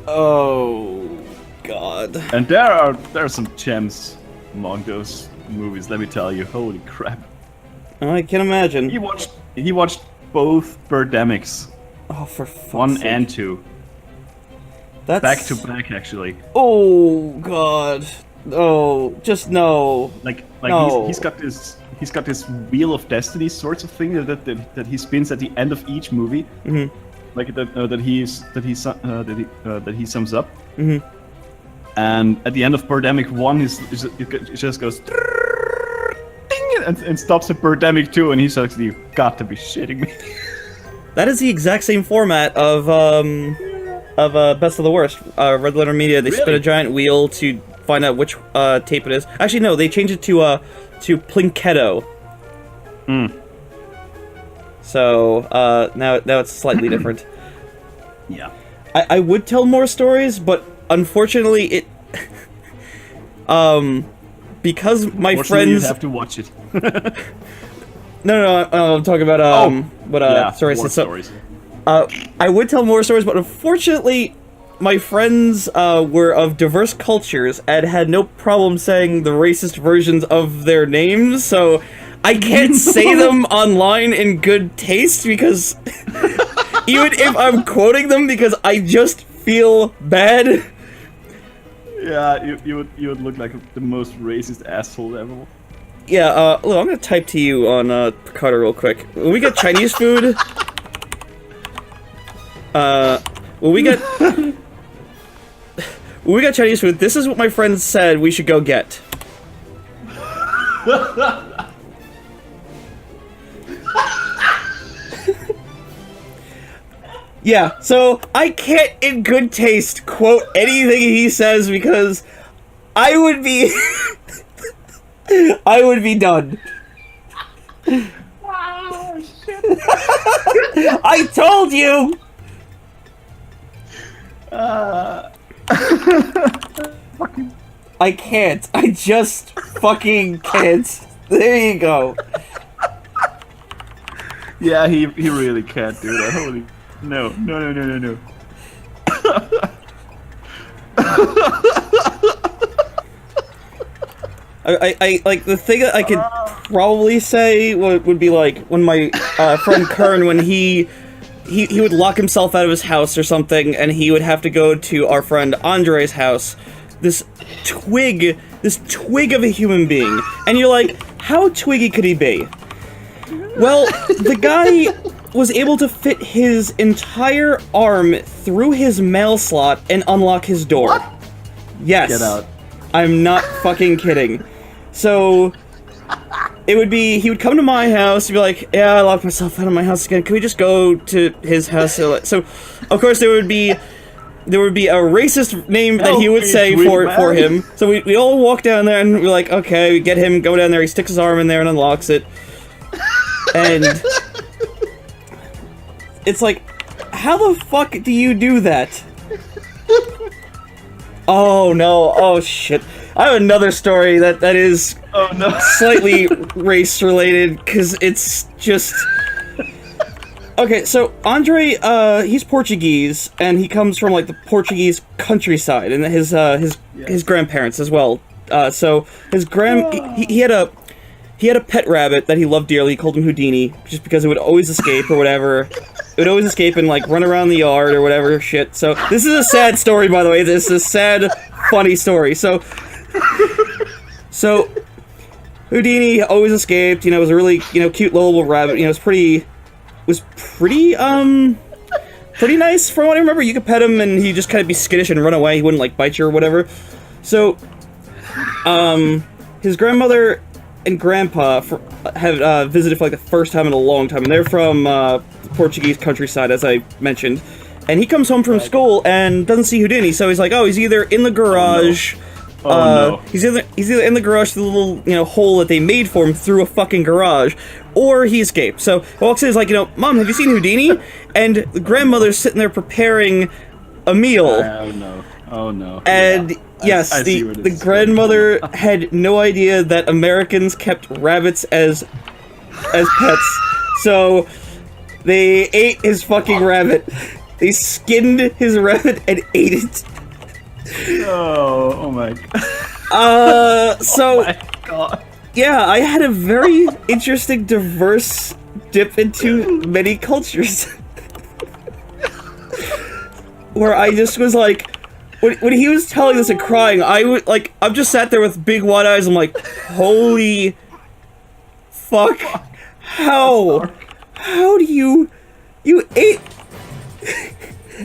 Oh god. And there are some gems among those movies. Let me tell you, holy crap! I can imagine. He watched both Birdemics, Oh, for fuck's 1 sake. and 2, That's... back to back actually. Oh god. Oh, just no. Like No. he's got this wheel of destiny sorts of thing that he spins at the end of each movie, like that he sums up. And at the end of Birdemic 1, it just goes ding and stops at Birdemic 2, and he's like, "You got to be shitting me!" That is the exact same format of Best of the Worst. Red Letter Media, they spin a Really? giant wheel to find out which tape it is. Actually, no, they changed it to Plinketto. So now it's slightly different. Yeah. I would tell more stories, but unfortunately it because my Fortunately, friends you have to watch it. no, I'm talking about sorry, more so stories. I would tell more stories, but unfortunately my friends were of diverse cultures and had no problem saying the racist versions of their names, so I can't say them online in good taste because even if I'm quoting them because I just feel bad. Yeah, you would look like the most racist asshole ever. Yeah, look, I'm gonna type to you on Picardo real quick. When we get Chinese food, when we got Chinese food, this is what my friends said we should go get. Yeah, so I can't in good taste quote anything he says because I would be I would be done. Wow, shit. I told you! I can't. I just fucking can't. There you go. Yeah, he really can't do that. Holy, no. I like the thing that I could probably say would be like when my friend Kern, when he would lock himself out of his house or something, and he would have to go to our friend Andre's house. This twig of a human being, and you're like, how twiggy could he be? Well, the guy was able to fit his entire arm through his mail slot and unlock his door. What? Yes. Get out. I'm not fucking kidding. So, it would be, he would come to my house, he'd be like, yeah, I locked myself out of my house again, can we just go to his house? So, of course, there would be a racist name that he would say for him. So we all walk down there and we're like, okay, we get him, go down there, he sticks his arm in there and unlocks it. And it's like, how the fuck do you do that? Oh no, oh shit. I have another story that is slightly race related, because it's just... Okay, so Andre, he's Portuguese, and he comes from like the Portuguese countryside, and his grandparents as well. So his he had a pet rabbit that he loved dearly. He called him Houdini, just because it would always escape or whatever. It would always escape and like run around the yard or whatever shit. So this is a sad story, by the way. This is a sad, funny story. So Houdini always escaped. You know, was a really cute lovable rabbit. You know, was pretty nice from what I remember. You could pet him and he'd just kind of be skittish and run away. He wouldn't like bite you or whatever. So, his grandmother and grandpa have visited for like the first time in a long time, and they're from the Portuguese countryside, as I mentioned. And he comes home from school and doesn't see Houdini, so he's like, oh, he's either in the garage. He's either in the garage through the little hole that they made for him through a fucking garage, or he escaped. So he walks in, he's like, Mom, have you seen Houdini? And the grandmother's sitting there preparing a meal. Oh no. And yes, the grandmother had no idea that Americans kept rabbits as pets. So they ate his fucking rabbit. They skinned his rabbit and ate it. Oh my god. So, oh my god. Yeah, I had a very interesting, diverse dip into many cultures. Where I just was like, when he was telling this and crying, I'm just sat there with big wide eyes. I'm like, holy fuck, how do you ate?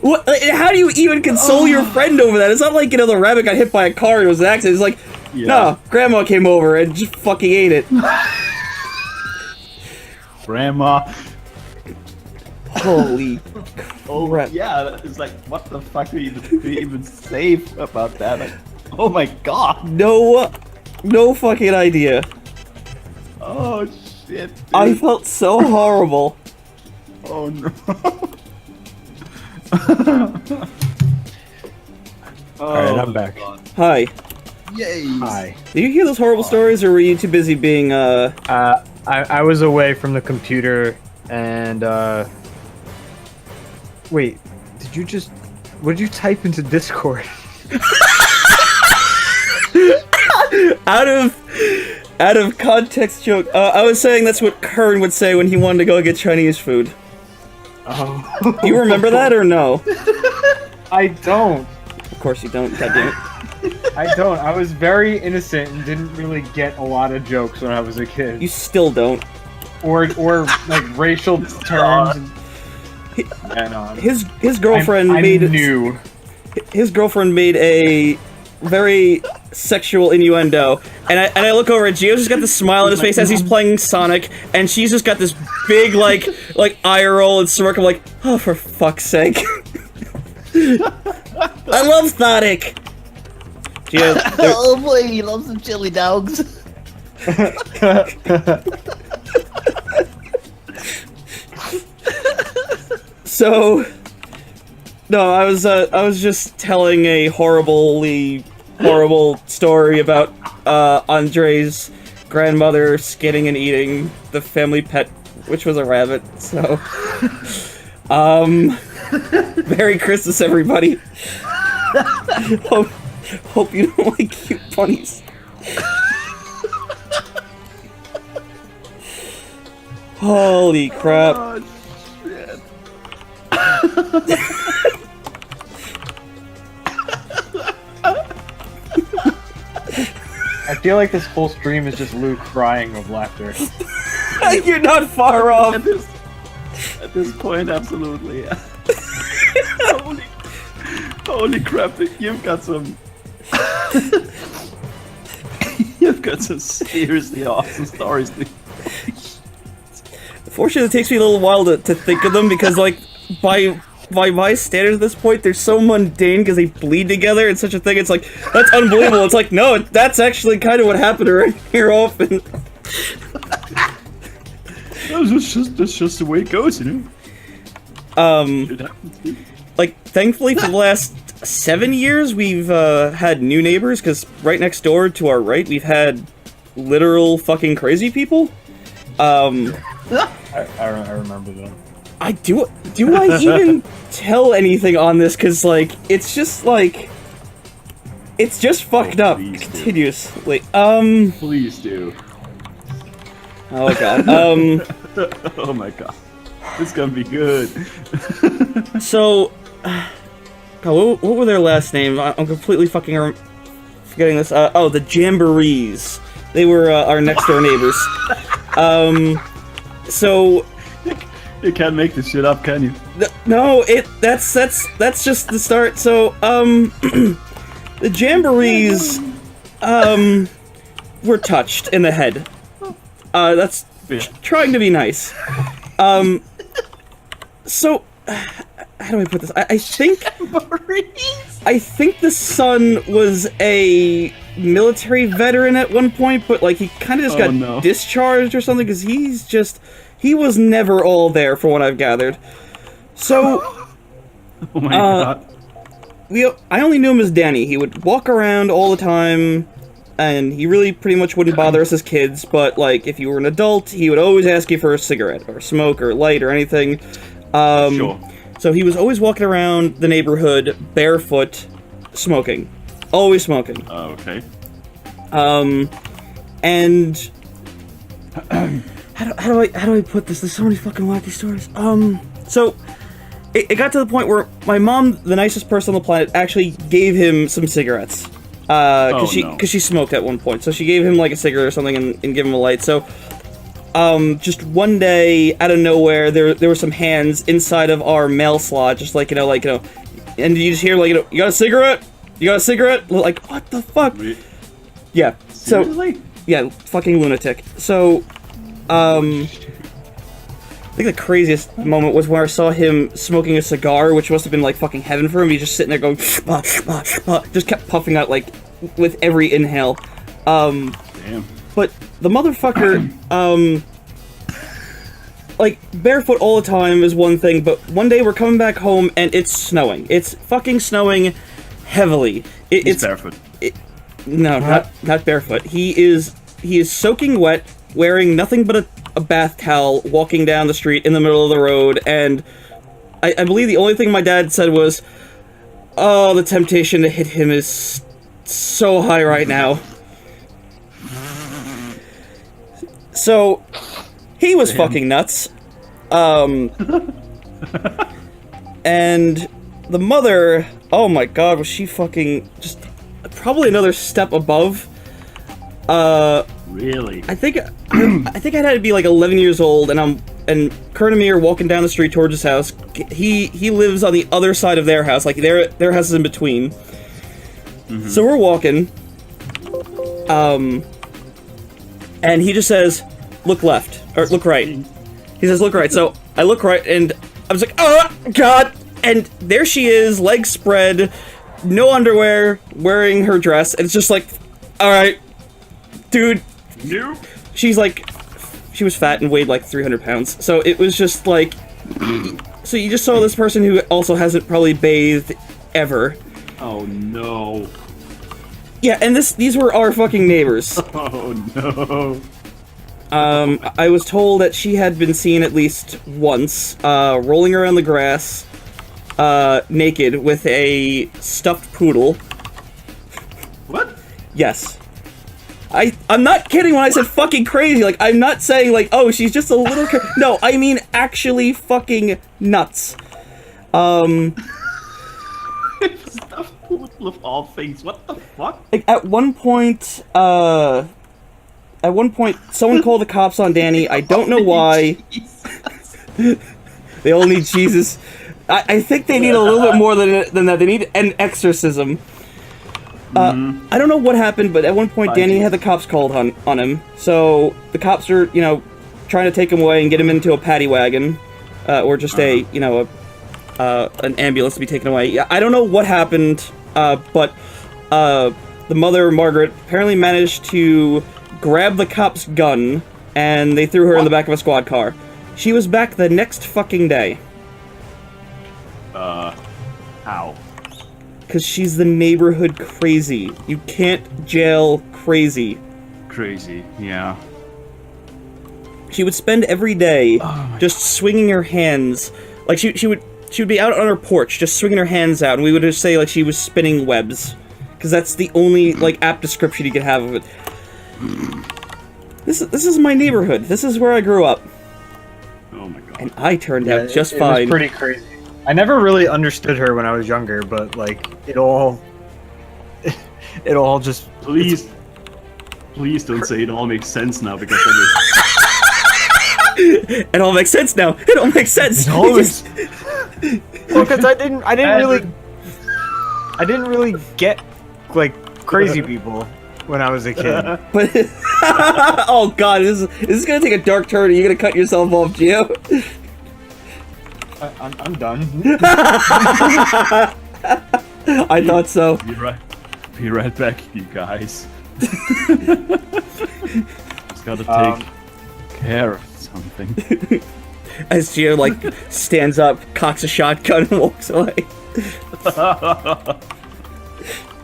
What? How do you even console your friend over that? It's not like, the rabbit got hit by a car and it was an accident. It's like, no, grandma came over and just fucking ate it. Grandma. Holy crap. Yeah, it's like, what the fuck do you even say about that? Like, oh my god. No fucking idea. Oh shit, dude. I felt so horrible. Oh no. Alright, I'm back. God. Hi. Yay. Hi. Did you hear those horrible stories, or were you too busy being, I was away from the computer, and, wait, what did you type into Discord? out of context joke. I was saying that's what Kern would say when he wanted to go get Chinese food. Oh. You remember that or no? I don't. Of course you don't, goddammit. I don't. I was very innocent and didn't really get a lot of jokes when I was a kid. You still don't. Or like racial terms. His girlfriend His girlfriend made a very sexual innuendo, and I look over at Geo's just got this smile on his face as he's playing Sonic, and she's just got this big like eye roll and smirk of like, oh, for fuck's sake. I love Sonic. Geo, oh boy, he loves some chili dogs. So, no, I was just telling a horrible story about Andre's grandmother skinning and eating the family pet, which was a rabbit. So, Merry Christmas, everybody. Hope you don't like cute bunnies. Holy crap. Oh, shit. I feel like this whole stream is just Lou crying of laughter. You're not far off. At this point, absolutely. Yeah. Holy crap! You've got some. You've got some seriously awesome stories. Fortunately, it takes me a little while to think of them because, like, by my standards at this point, they're so mundane because they bleed together and such a thing. It's like, that's unbelievable. It's like, no, that's actually kind of what happened right here often. That's just the way it goes, you know? It happens, dude. Like, thankfully for the last 7 years, we've had new neighbors because right next door to our right, we've had literal fucking crazy people. I remember that. Do I even tell anything on this? Because, like, it's just fucked up Please do. continuously. Please do. Oh god. Oh my god. This is gonna be good. So, God, what were their last names? I'm completely fucking forgetting this. Oh, the Jamborees. They were our next door neighbors. So. You can't make this shit up, can you? No, that's just the start. So, the Jamborees, were touched in the head. That's trying to be nice. So, how do I put this? I think the son was a military veteran at one point, but like he kind of just got discharged or something because he was never all there for what I've gathered. So, Oh my god. I only knew him as Danny. He would walk around all the time, and he really pretty much wouldn't bother us as kids, but like if you were an adult, he would always ask you for a cigarette, or smoke, or light, or anything. Sure. So he was always walking around the neighborhood barefoot, smoking. Always smoking. Oh, okay. And how do I put this? There's so many fucking wacky stories. So it got to the point where my mom, the nicest person on the planet, actually gave him some cigarettes. Because she smoked at one point, so she gave him like a cigarette or something and gave him a light. So, just one day out of nowhere, there were some hands inside of our mail slot, just like and you just hear like you got a cigarette? You got a cigarette? Like what the fuck? Yeah. Seriously? So yeah, fucking lunatic. So, I think the craziest moment was when I saw him smoking a cigar, which must have been like fucking heaven for him. He's just sitting there going, just kept puffing out like with every inhale. Damn. But the motherfucker, like barefoot all the time is one thing, but one day we're coming back home and it's snowing. It's fucking snowing heavily. It's barefoot. No, not barefoot. He is soaking wet, wearing nothing but a bath towel, walking down the street in the middle of the road, and I believe the only thing my dad said was, "Oh, the temptation to hit him is so high right now." So, he was fucking nuts. And the mother, oh my god, was she fucking just probably another step above. Really? I think I'd had to be like 11 years old, and Kurt and me are walking down the street towards his house. He lives on the other side of their house, like their house is in between. Mm-hmm. So we're walking, and he just says, "Look left," or "Look right." He says, "Look right." So I look right, and I was like, "Oh god!" And there she is, legs spread, no underwear, wearing her dress, and it's just like, all right, dude. Nope. She was fat and weighed like 300 pounds, so it was just like So you just saw this person who also hasn't probably bathed ever. Oh no. Yeah, and these were our fucking neighbors. Oh no. I was told that she had been seen at least once, rolling around the grass, naked, with a stuffed poodle. What? Yes. I'm not kidding when I said fucking crazy. Like, I'm not saying, like, oh, she's just a little no, I mean actually fucking nuts. Stuff poodle of all things. What the fuck? Like, at one point, someone called the cops on Danny. I don't know why. They all need Jesus. I think they need a little bit more than that. They need an exorcism. I don't know what happened, but at one point Danny had the cops called on him. So the cops are, trying to take him away and get him into a paddy wagon, or just an ambulance to be taken away. Yeah, I don't know what happened, but the mother, Margaret, apparently managed to grab the cop's gun, and they threw her in the back of a squad car. She was back the next fucking day. How? Because she's the neighborhood crazy. You can't jail crazy. Crazy, yeah. She would spend every day just swinging her hands. Like, she would be out on her porch, just swinging her hands out, and we would just say, like, she was spinning webs. Because that's the only, like, apt description you could have of it. This is my neighborhood. This is where I grew up. Oh my god. And I turned out just fine. It was pretty crazy. I never really understood her when I was younger, but, like, it all just... Please don't say it all makes sense now, because It all makes sense now. It all makes sense. Well, because I didn't really get, like, crazy people when I was a kid. But oh god, this is gonna take a dark turn. Are you gonna cut yourself off, Geo? I'm done. I thought so. Be right back, you guys. Just gotta take care of something. As Geo, like, stands up, cocks a shotgun, and walks away.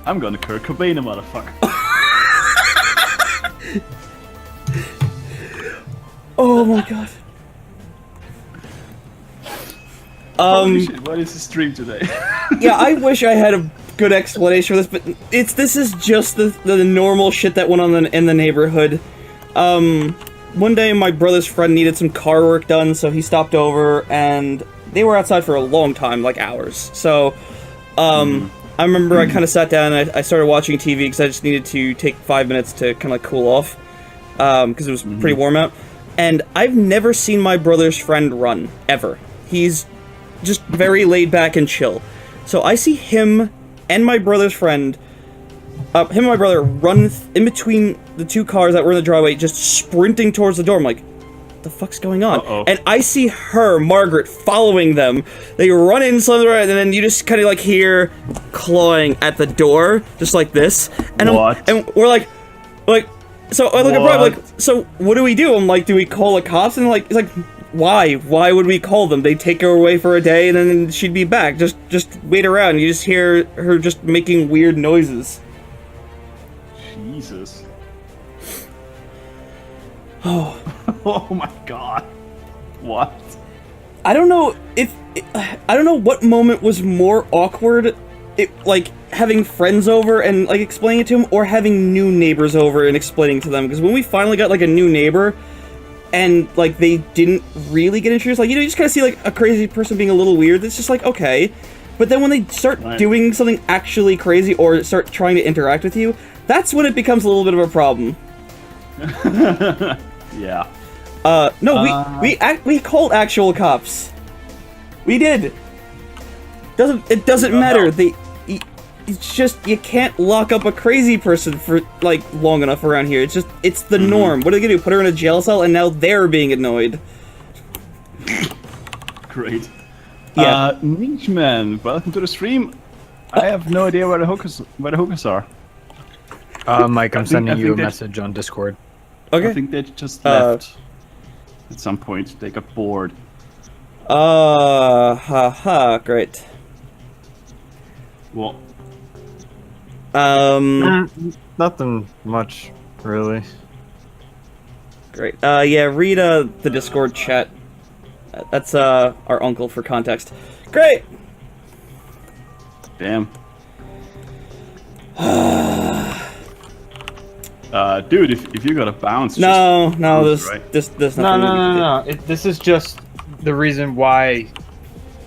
I'm gonna Kurt Cobain a motherfucker. Oh my god. Holy shit, what is the stream today? Yeah, I wish I had a good explanation for this, but this is just the normal shit that went on in the neighborhood. One day my brother's friend needed some car work done, so he stopped over, and they were outside for a long time, like hours. So, I remember I kind of sat down and I started watching TV because I just needed to take 5 minutes to kind of cool off, because it was pretty warm out. And I've never seen my brother's friend run, ever. He's just very laid back and chill. So I see him and my brother's friend, him and my brother run in between the two cars that were in the driveway, just sprinting towards the door. I'm like, what the fuck's going on? And I see her, Margaret, following them. They run in slowly, and then you just kind of like hear clawing at the door, just like this. And and we're like, so I look at Brian, like, so what do we do? I'm like, do we call the cops? And like, it's like, why? Why would we call them? They'd take her away for a day, and then she'd be back. Just wait around. You just hear her just making weird noises. Jesus. Oh. Oh my god. What? I don't know what moment was more awkward, like having friends over and like explaining it to them, or having new neighbors over and explaining to them. Because when we finally got like a new neighbor, and like they didn't really get introduced, like, you just kind of see like a crazy person being a little weird. It's just like, okay, but then when they start doing something actually crazy or start trying to interact with you, that's when it becomes a little bit of a problem. Yeah. No, we called actual cops. We did. It doesn't matter. It's just, you can't lock up a crazy person for like long enough around here. It's the norm. What are they gonna do? Put her in a jail cell, and now they're being annoyed. Great. Yeah. Ninjaman, welcome to the stream. I have no idea where the hookers are. Mike, I'm sending you a they- message on Discord. Okay. I think they just left at some point. They got bored. Great. Well, Nothing much, really. Great. Yeah, read the Discord chat. That's our uncle for context. Great. damn. Dude, if you got a bounce, No, just no, bounce, this right? nothing. No. This is just the reason why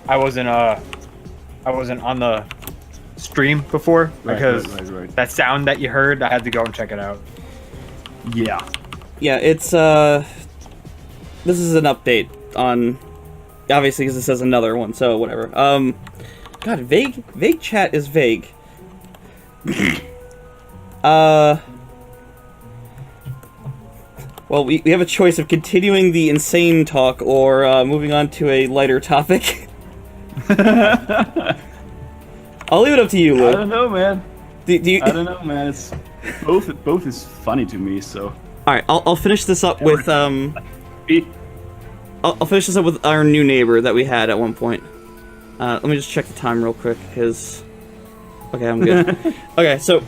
I wasn't on the stream before, because Right. that sound that you heard, I had to go and check it out. Yeah. Yeah, it's this is an update on, obviously, because it says another one, so whatever. God, vague chat is vague. Well, we have a choice of continuing the insane talk or moving on to a lighter topic. I'll leave it up to you, Lou. I don't know, man. Do you... I don't know, man. It's both is funny to me. So. All right, I'll finish this up with I'll finish this up with our new neighbor that we had at one point. Let me just check the time real quick, because... Okay, I'm good. Okay, so...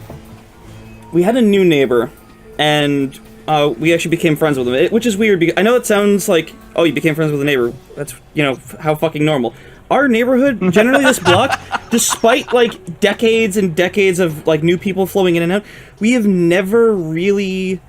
We had a new neighbor, and we actually became friends with him, which is weird, because I know it sounds like, oh, you became friends with a neighbor. That's, you know, how fucking normal. Our neighborhood, generally this block, despite, like, decades and decades of, like, new people flowing in and out, we have never really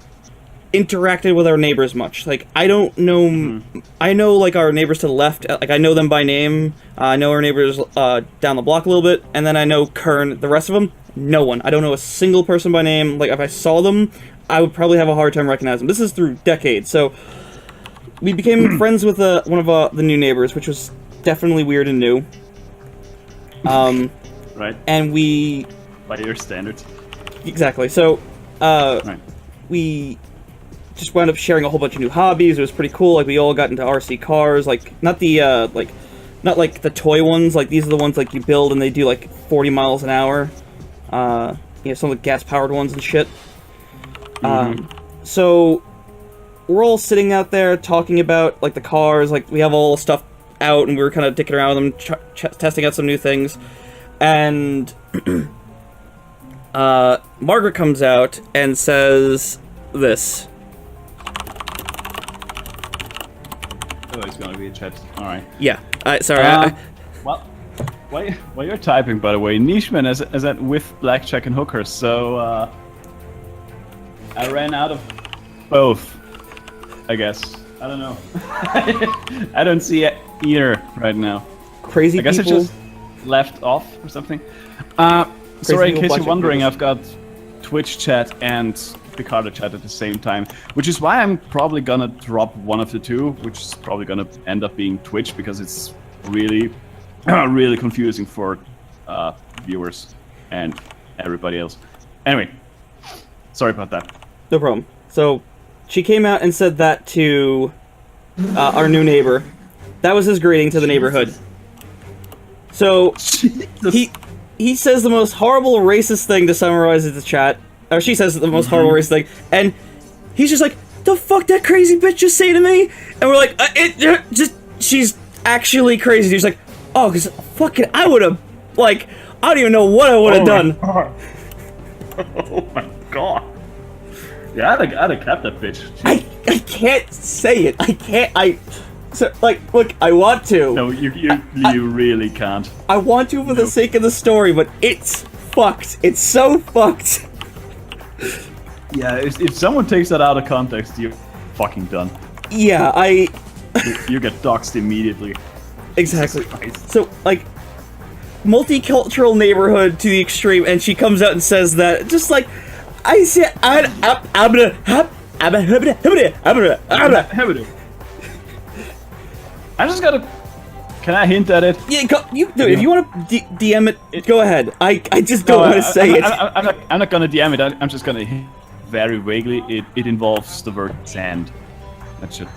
interacted with our neighbors much. Like, I don't know... I know, like, our neighbors to the left. Like, I know them by name. I know our neighbors down the block a little bit. And then I know Kern. The rest of them, no one. I don't know a single person by name. Like, if I saw them, I would probably have a hard time recognizing them. This is through decades. So, we became friends with one of the new neighbors, which was definitely weird and new. Right. And we... By your standards. Exactly. So, Right. we... just wound up sharing a whole bunch of new hobbies. It was pretty cool. Like, we all got into RC cars. Like, not the not like the toy ones. Like, these are the ones like you build and they do like 40 miles an hour. You know, some of the gas powered ones and shit. So we're all sitting out there talking about like the cars. Like, we have all the stuff out and we were kind of dicking around with them, testing out some new things. And Margaret comes out and says this. Oh, it's gonna be a chat. All right. Yeah. Sorry. Well, while you're typing, by the way, Nishman is at with blackjack and hookers. So I ran out of both. I guess. I don't know. I don't see either right now. Crazy I guess people. it just left off or something. Sorry, in people case you're blackjack wondering, hookers. I've got Twitch chat and Picardo chat at the same time, which is why I'm probably gonna drop one of the two, which is probably gonna end up being Twitch, because it's really, really confusing for viewers and everybody else. Anyway, sorry about that. No problem. So, she came out and said that to our new neighbor. That was his greeting to the neighborhood. So, he says the most horrible racist thing to summarize the chat. Or she says the most horrible racist thing. And he's just like, the fuck that crazy bitch just say to me? And we're like, she's actually crazy. He's like, oh, because fucking, I would have, like, I don't even know what I would have done. Oh my god. Yeah, I'd have kept that bitch. I can't say it. I can't. So, like, look, I want to. No, you really can't. I want to for the sake of the story, but it's fucked. It's so fucked. Yeah, if someone takes that out of context, you're fucking done. Yeah, You get doxxed immediately. exactly. Jesus Christ. So, like, multicultural neighborhood to the extreme, and she comes out and says that, just like, I said, I just gotta. Can I hint at it? Yeah, dude, if you want to DM it, go ahead. I just don't want to say it. I'm not gonna DM it. I'm just gonna hint very vaguely. It involves the word sand. That should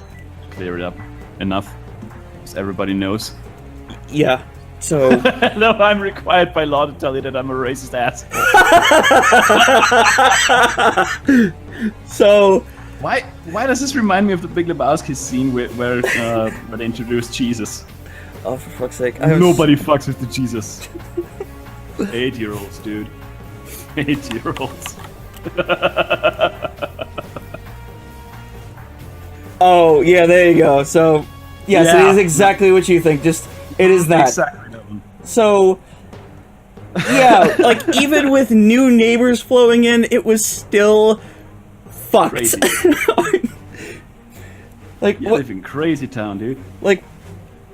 clear it up enough, as everybody knows. Yeah. So. No, I'm required by law to tell you that I'm a racist ass. So. Why does this remind me of the Big Lebowski scene where they introduced Jesus? Oh, for fuck's sake! Nobody fucks with the Jesus. 8-year-olds, dude. 8-year-olds. Oh yeah, there you go. So, yes, Yeah. it is exactly what you think. Just it is that. Exactly. Nolan. So, yeah, like even with new neighbors flowing in, it was still fucked. Crazy. Like You what? live in crazy town, dude. Like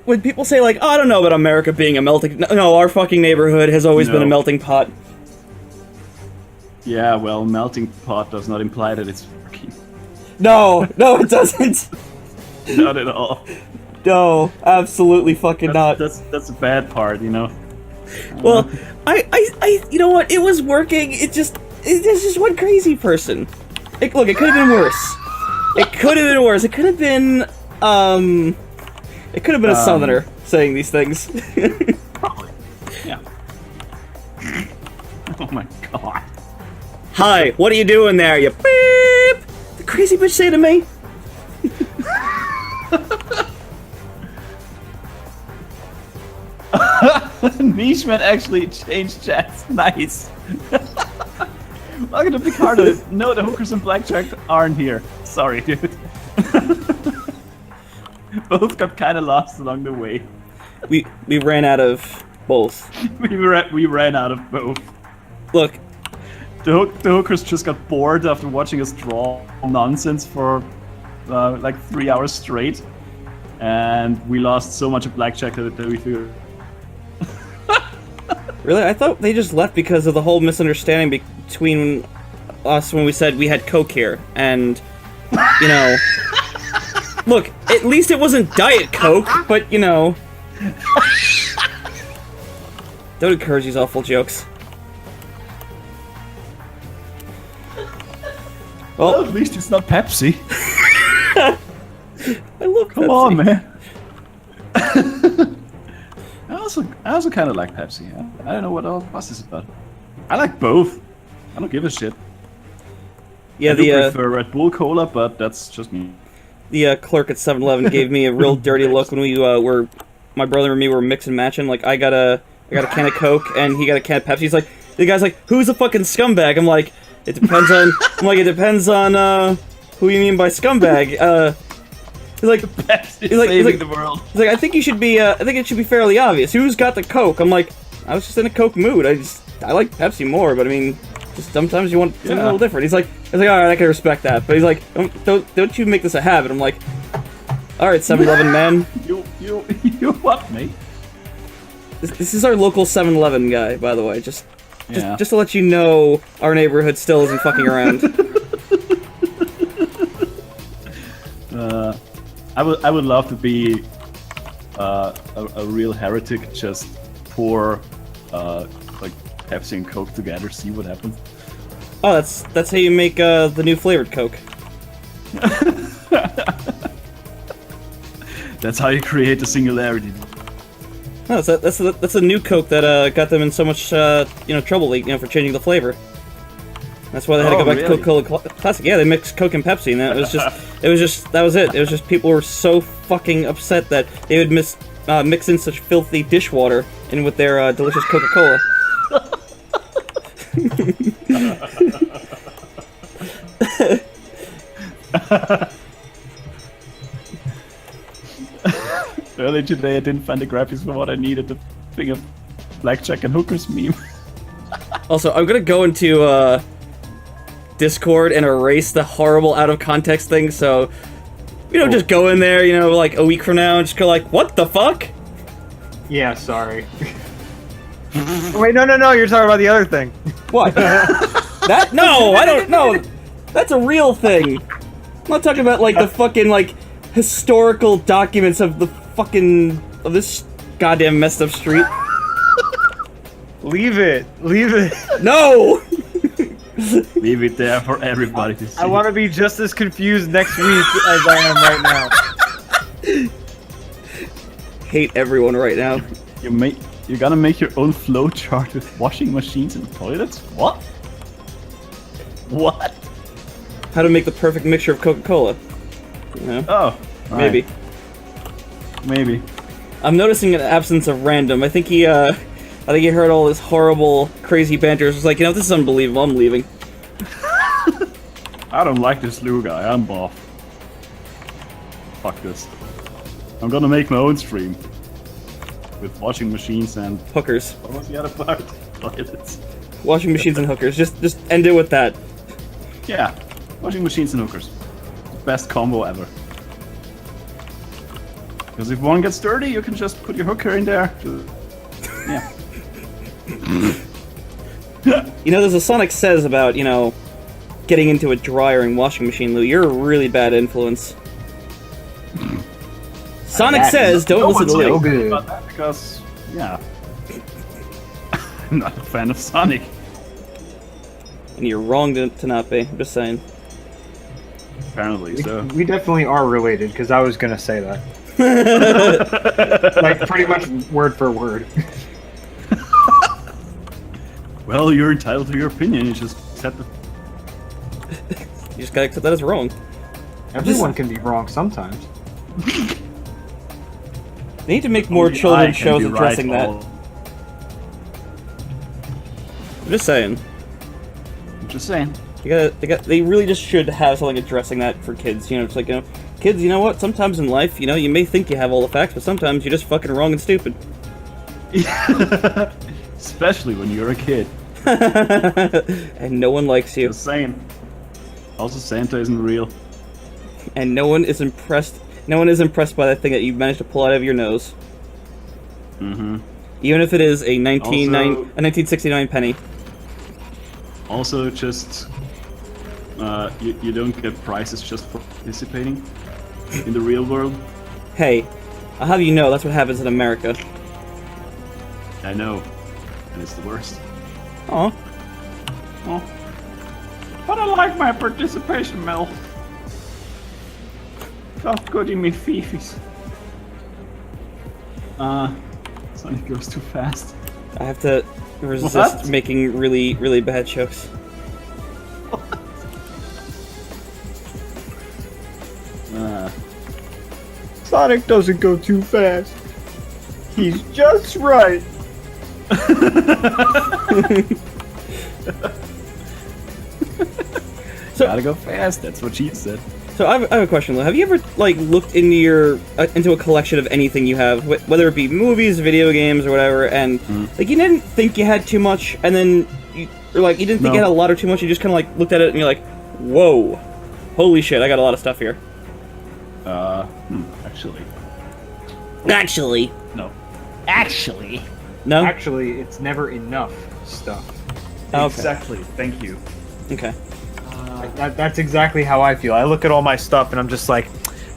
when people say like, oh, I don't know about America being a melting. No, our fucking neighborhood has always been a No. melting pot. Yeah, well, melting pot does not imply that it's working. No, it doesn't. Not at all. No, absolutely fucking not. That's the bad part, you know. Well, I, you know what? It was working. It's just one crazy person. Look, it could have been worse. It could have been worse. It could have been, it could have been a southerner saying these things. Probably. Yeah. Oh my god. Hi, what are you doing there, you beep? The crazy bitch say to me. Nishman actually changed chats. Nice. Welcome to Picardo. No, the hookers and blackjack aren't here. Sorry, dude. Both got kind of lost along the way. We ran out of both. We ran out of both. Look, The hookers just got bored after watching us draw nonsense for like 3 hours straight, and we lost so much of blackjack that we figured. really? I thought they just left because of the whole misunderstanding between us when we said we had Coke here, and you know. Look, at least it wasn't Diet Coke, but you know. Don't encourage these awful jokes. Well, at least it's not Pepsi. I love Come Pepsi. on, man. I also kind of like Pepsi. I don't know what all fuss is about. I like both. I don't give a shit. Yeah, I do the prefer Red Bull Cola, but that's just me. clerk at 7-Eleven gave me a real dirty look when we were, my brother and me were mix and matching. Like I got a can of Coke and he got a can of Pepsi. He's like, the guy's like, who's a fucking scumbag? I'm like, it depends on. I'm like, it depends on who you mean by scumbag. He's like, Pepsi he's like, saving the world. he's like, I think you should be. I think it should be fairly obvious. Who's got the Coke? I'm like, I was just in a Coke mood. I like Pepsi more, but I mean, just sometimes you want something a little different. He's like, all right, I can respect that. But he's like, don't you make this a habit. I'm like, all right, 7-Eleven man. You what, mate? This is our local 7-Eleven guy, by the way. Just Yeah. to let you know, our neighborhood still isn't fucking around. I would love to be a real heretic. Just pour like Pepsi and Coke together. See what happens. Oh, that's how you make the new flavored Coke. That's how you create the singularity. No, that's a new Coke that got them in so much trouble, for changing the flavor. That's why they had to go back to Coca-Cola Classic. Yeah, they mixed Coke and Pepsi, and that was that was it. It was just people were so fucking upset that they would mix in such filthy dishwater in with their delicious Coca-Cola. Earlier today, I didn't find the graphics for what I needed. The thing of blackjack and hookers meme. Also, I'm gonna go into Discord and erase the horrible out of context thing. So, just go in there, like a week from now, and just go like, "What the fuck?" Yeah, sorry. Wait, no, you're talking about the other thing. What? That? No, I don't know. That's a real thing. I'm not talking about like the fucking like historical documents of this goddamn messed up street. Leave it. No. Leave it there for everybody to see. I want to be just as confused next week as I am right now. Hate everyone right now. You're gonna make your own flow chart with washing machines and toilets? What? What? How to make the perfect mixture of Coca-Cola. Oh, Maybe. Maybe. I'm noticing an absence of random. I think he heard all this horrible, crazy banter. It was like, this is unbelievable. I'm leaving. I don't like this Lu guy. I'm off. Fuck this. I'm gonna make my own stream with washing machines and Hookers. what was the other part? Toilets. Washing machines and hookers. Just end it with that. Yeah, washing machines and hookers. Best combo ever. Because if one gets dirty, you can just put your hooker in there. Yeah. There's a Sonic Says about, getting into a dryering washing machine, Lou. You're a really bad influence. Sonic Says, don't listen to so Lou. good. About that because, yeah. I'm not a fan of Sonic. And you're wrong to not be. I'm just saying. Apparently, so. We definitely are related, because I was gonna say that. Like, pretty much word for word. Well, you're entitled to your opinion. You just accept the. You just gotta accept that as wrong. Everyone can be wrong sometimes. They need to make more Only I children's can shows be addressing right that. all- I'm just saying. I'm just saying. They really just should have something addressing that for kids. It's like, kids, you know what? Sometimes in life, you may think you have all the facts, but sometimes you're just fucking wrong and stupid. Especially when you're a kid. And no one likes you. Just saying. Also, Santa isn't real. And no one is impressed. No one is impressed by that thing that you managed to pull out of your nose. Mm-hmm. Even if it is a 1969 penny. Also, just you don't get prizes just for participating in the real world. Hey, I'll have you know that's what happens in America. I know, and it's the worst. Aw. Oh. But I like my participation medal. Felt good in me fifis. Sonic goes too fast. I have to resist What? making really, really bad jokes. Sonic doesn't go too fast. He's just right. Gotta go fast. That's what she said. So I have a question, Lou. Have you ever looked into your into a collection of anything you have, whether it be movies, video games, or whatever, and you didn't think you had too much, and then you didn't think you had a lot or too much. You just kind of looked at it and you're like, whoa, holy shit, I got a lot of stuff here. Actually, Actually, no. no. Actually, it's never enough stuff. Okay. Exactly. Thank you. Okay. That's exactly how I feel. I look at all my stuff and I'm just like,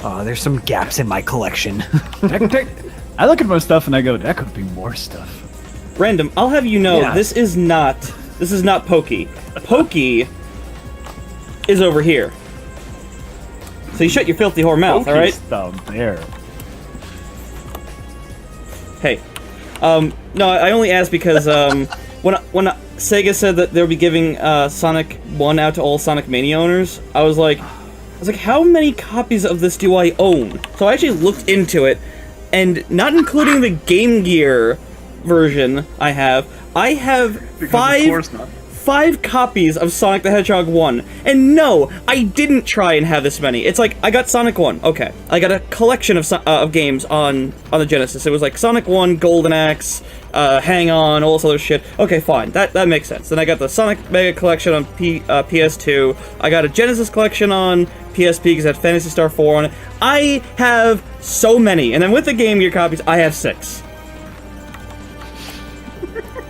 oh, there's some gaps in my collection. I look at my stuff and I go, that could be more stuff. Random. I'll have you know, Yeah. this is not Pokey. Pokey is over here. So you shut your filthy whore mouth, all right? Down there. Hey, no, I only asked because when Sega said that they'll be giving Sonic 1 out to all Sonic Mania owners, I was like, how many copies of this do I own? So I actually looked into it, and not including the Game Gear version I have Because of course not. 5 copies of Sonic the Hedgehog 1. And no, I didn't try and have this many. It's like, I got Sonic 1, okay. I got a collection of games on the Genesis. It was like Sonic 1, Golden Axe, Hang On, all this other shit. Okay, fine, that makes sense. Then I got the Sonic Mega Collection on PS2. I got a Genesis Collection on PSP because it had Phantasy Star 4 on it. I have so many. And then with the Game Gear copies, I have 6.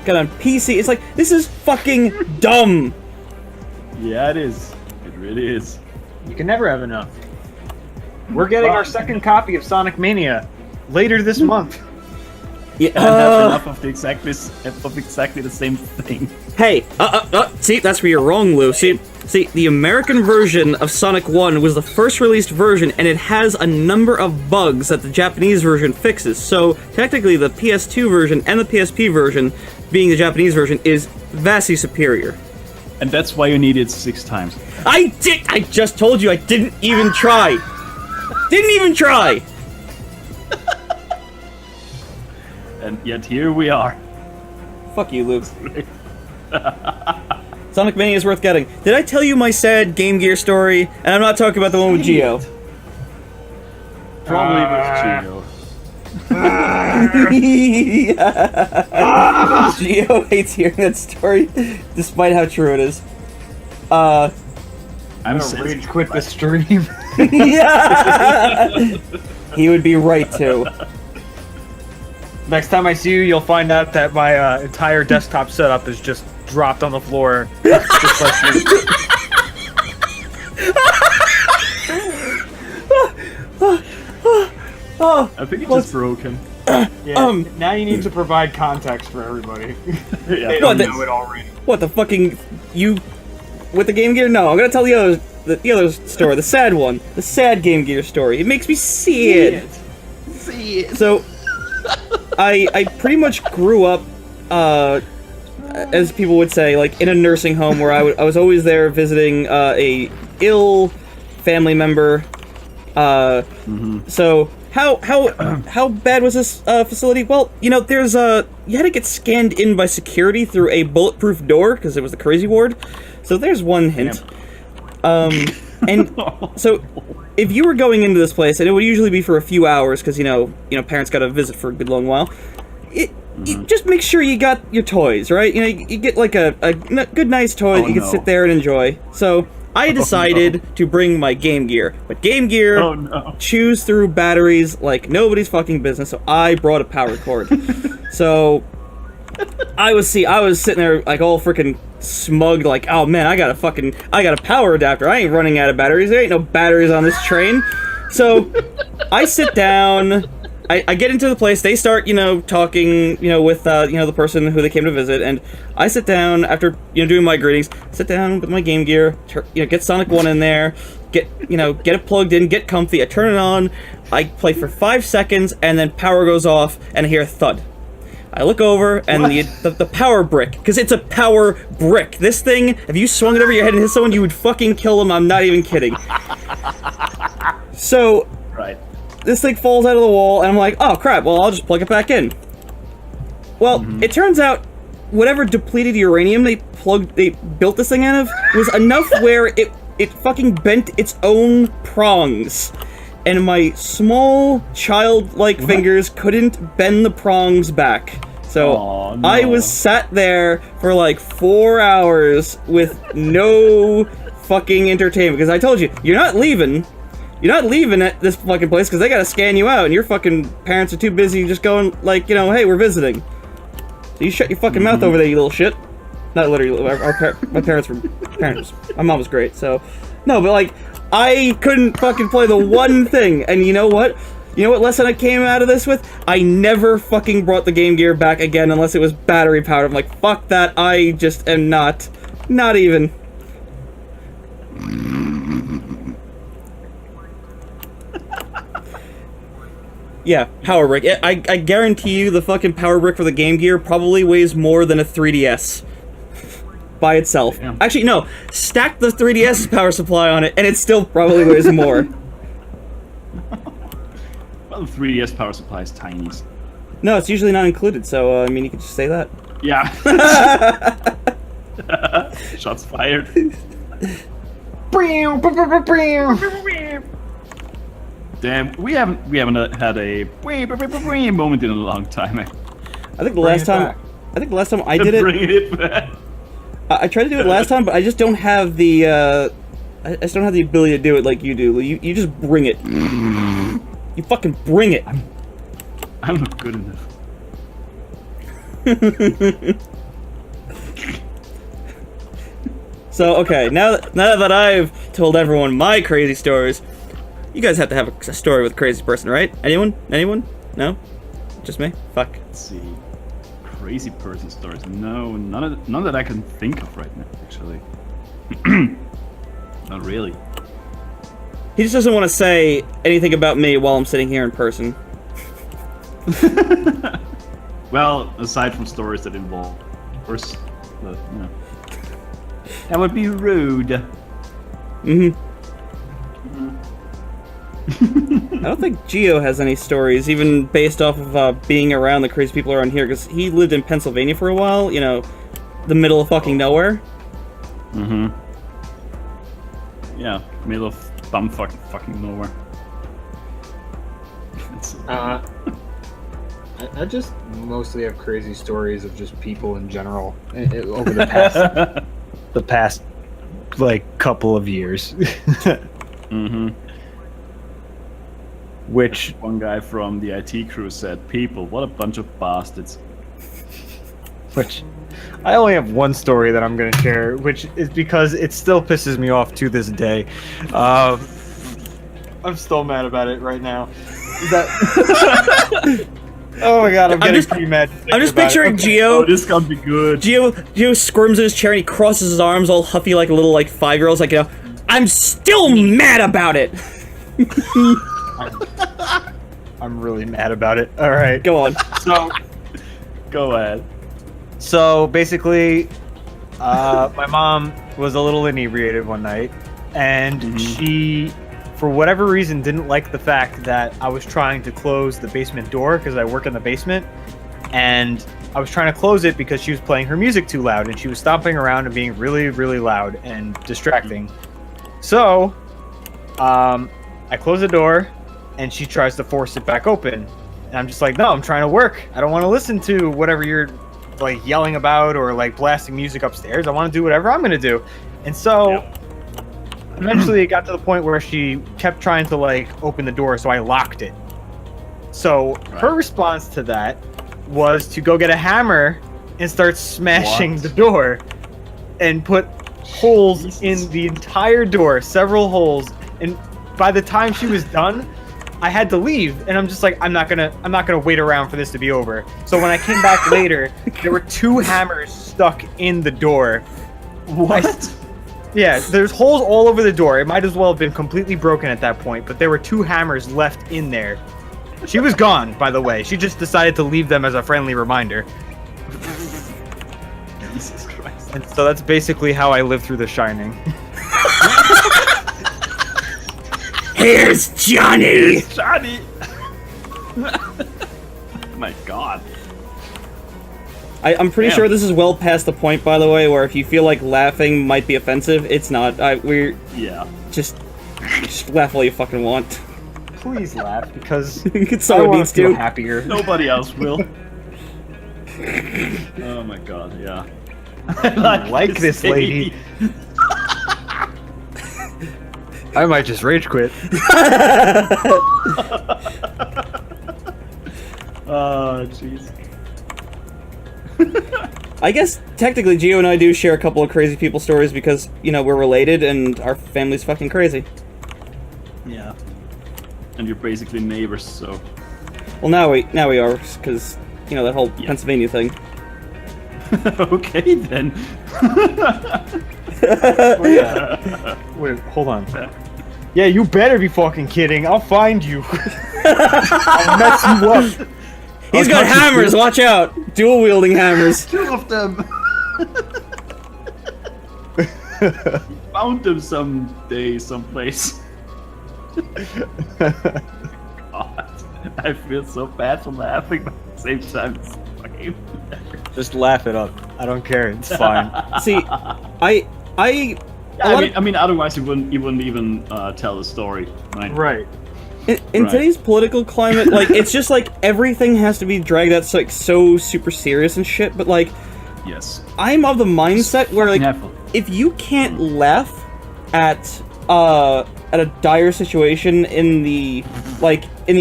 Got on PC. It's like, this is fucking dumb. Yeah, it is. It really is. You can never have enough. We're getting our second copy of Sonic Mania later this month. Yeah. And have enough of exactly the same thing. Hey, see, that's where you're wrong, Lou. See, the American version of Sonic 1 was the first released version, and it has a number of bugs that the Japanese version fixes. So, technically, the PS2 version and the PSP version, being the Japanese version, is vastly superior. And that's why you need it 6 times. I just told you I didn't even try! Didn't even try! and yet here we are. Fuck you, Luke. Sonic Mania is worth getting. Did I tell you my sad Game Gear story? And I'm not talking about the one with Geo. Probably with Geo. Geo hates hearing that story, despite how true it is. I'm gonna rage quit the stream. Yeah! He would be right to. Next time I see you, you'll find out that my entire desktop setup is just dropped on the floor. Just like you. I think it just broke him. Yeah, now you need to provide context for everybody. Yeah. They don't know it already. What the fucking you with the Game Gear? No, I'm gonna tell the other story, the sad one, the sad Game Gear story. It makes me sad. See it. So, I pretty much grew up, as people would say, like in a nursing home where I was always there visiting a ill family member. So how bad was this facility? Well, you know, there's you had to get scanned in by security through a bulletproof door because it was the crazy ward. So there's one hint. And so if you were going into this place, and it would usually be for a few hours because you know parents got to visit for a good long while. You just make sure you got your toys, right? You know, you get like a good nice toy that you can sit there and enjoy. So I decided to bring my Game Gear, but Game Gear chews through batteries like nobody's fucking business. So I brought a power cord. So I was sitting there like all freaking smug, like, oh man, I got a power adapter. I ain't running out of batteries. There ain't no batteries on this train. So I sit down. I get into the place. They start, talking, with, the person who they came to visit, and I sit down after, doing my greetings. Sit down with my Game Gear, get Sonic 1 in there, get it plugged in, get comfy. I turn it on. I play for 5 seconds, and then power goes off, and I hear a thud. I look over, and the power brick, because it's a power brick. This thing, if you swung it over your head and hit someone, you would fucking kill them. I'm not even kidding. So, right. This thing falls out of the wall, and I'm like, oh crap, well, I'll just plug it back in. Well, it turns out, whatever depleted uranium they built this thing out of, was enough where it fucking bent its own prongs. And my small, childlike fingers couldn't bend the prongs back. So, no. I was sat there for like 4 hours with no fucking entertainment. Because I told you, you're not leaving at this fucking place because they gotta scan you out, and your fucking parents are too busy just going, like, hey, we're visiting. So you shut your fucking mouth over there, you little shit. Not literally, my parents were parents. My mom was great, so. No, but like, I couldn't fucking play the one thing, and you know what? You know what lesson I came out of this with? I never fucking brought the Game Gear back again unless it was battery powered. I'm like, fuck that, I just am not even. Yeah, power brick. I guarantee you the fucking power brick for the Game Gear probably weighs more than a 3DS. By itself. Damn. Actually, no. Stack the 3DS power supply on it, and it still probably weighs more. Well, the 3DS power supply is tiny. No, it's usually not included, so, you could just say that. Yeah. Shots fired. Damn, we haven't had a moment in a long time. I think the last time I did it. Bring it back. I tried to do it last time, but I just don't have the I just don't have the ability to do it like you do. You just bring it. You fucking bring it. I'm not good enough. So okay, now that I've told everyone my crazy stories, you guys have to have a story with a crazy person, right? Anyone? No? Just me? Fuck. Let's see. Crazy person stories. No, none that I can think of right now, actually. Not really. He just doesn't want to say anything about me while I'm sitting here in person. Well, aside from stories that involve first, that would be rude. I don't think Geo has any stories, even based off of being around the crazy people around here, because he lived in Pennsylvania for a while, you know, the middle of fucking nowhere. Mm-hmm. Yeah, middle of fucking nowhere. I just mostly have crazy stories of just people in general over the past like couple of years. Mm-hmm. Which one guy from the IT crew said, "People, what a bunch of bastards." Which I only have one story that I'm going to share, which is because it still pisses me off to this day. I'm still mad about it right now. Is that? Oh my god, I'm getting pretty mad. I'm just picturing Geo. Oh, this can't be good. Geo squirms in his chair and he crosses his arms all huffy like a little 5-year-old. Like, you know, I'm still mad about it. I'm really mad about it. All right, go on. So, go ahead. So basically, my mom was a little inebriated one night, and she, for whatever reason, didn't like the fact that I was trying to close the basement door because I work in the basement, and I was trying to close it because she was playing her music too loud, and she was stomping around and being really, really loud and distracting. So, I close the door, and she tries to force it back open, and I'm just like, no, I'm trying to work. I don't want to listen to whatever you're like yelling about or like blasting music upstairs. I want to do whatever I'm gonna do. And so eventually it got to the point where she kept trying to like open the door, so I locked it. So her response to that was to go get a hammer and start smashing the door and put holes in the entire door, several holes. And by the time she was done, I had to leave, and I'm just like, I'm not gonna wait around for this to be over. So when I came back later, there were 2 hammers stuck in the door. What? Yeah, there's holes all over the door. It might as well have been completely broken at that point, but there were 2 hammers left in there. She was gone, by the way. She just decided to leave them as a friendly reminder. Jesus Christ. And so that's basically how I lived through The Shining. Here's Johnny! Johnny! My god. I'm pretty sure this is well past the point, by the way, where if you feel like laughing might be offensive, it's not. We're just laugh all you fucking want. Please laugh, because someone needs to. Happier. Nobody else will. Oh my god, yeah. I like this lady. I might just rage quit. Oh, jeez. I guess technically Geo and I do share a couple of crazy people stories because, you know, we're related and our family's fucking crazy. Yeah. And you're basically neighbors, so. Well, now we are, because, you know, that whole Pennsylvania thing. Okay, then. Wait, hold on. Yeah, you better be fucking kidding. I'll find you. I'll mess you up. He's got hammers, watch out! Dual wielding hammers. 2 of them. Found them someday, someplace. God, I feel so bad for laughing, but at the same time, it's fucking. Just laugh it up. I don't care. It's fine. See, I mean, otherwise you wouldn't even tell the story, right? Right. In today's political climate, like, it's just like everything has to be dragged out so super serious and shit. But like, yes, I'm of the mindset where like, if you can't laugh at a dire situation in the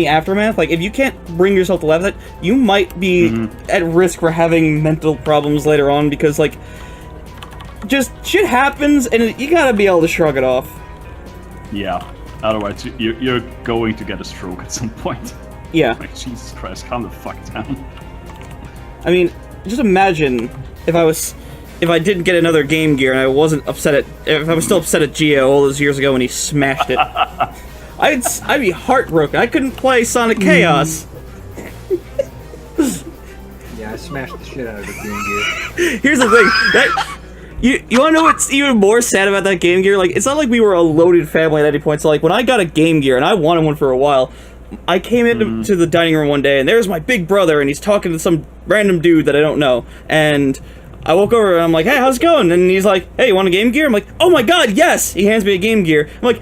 aftermath, like if you can't bring yourself to laugh at it, you might be at risk for having mental problems later on, because like, just shit happens and you gotta be able to shrug it off. Yeah. Otherwise, you're going to get a stroke at some point. Yeah. Like, Jesus Christ, calm the fuck down. I mean, just imagine if I didn't get another Game Gear and I wasn't upset if I was still upset at Geo all those years ago when he smashed it. I'd be heartbroken. I couldn't play Sonic Chaos. Yeah, I smashed the shit out of the Game Gear. Here's the thing, that You wanna know what's even more sad about that Game Gear? Like, it's not like we were a loaded family at any point. So, like, when I got a Game Gear, and I wanted one for a while, I came into to the dining room one day, and there's my big brother, and he's talking to some random dude that I don't know. And I woke over, and I'm like, hey, how's it going? And he's like, hey, you want a Game Gear? I'm like, oh my god, yes! He hands me a Game Gear. I'm like,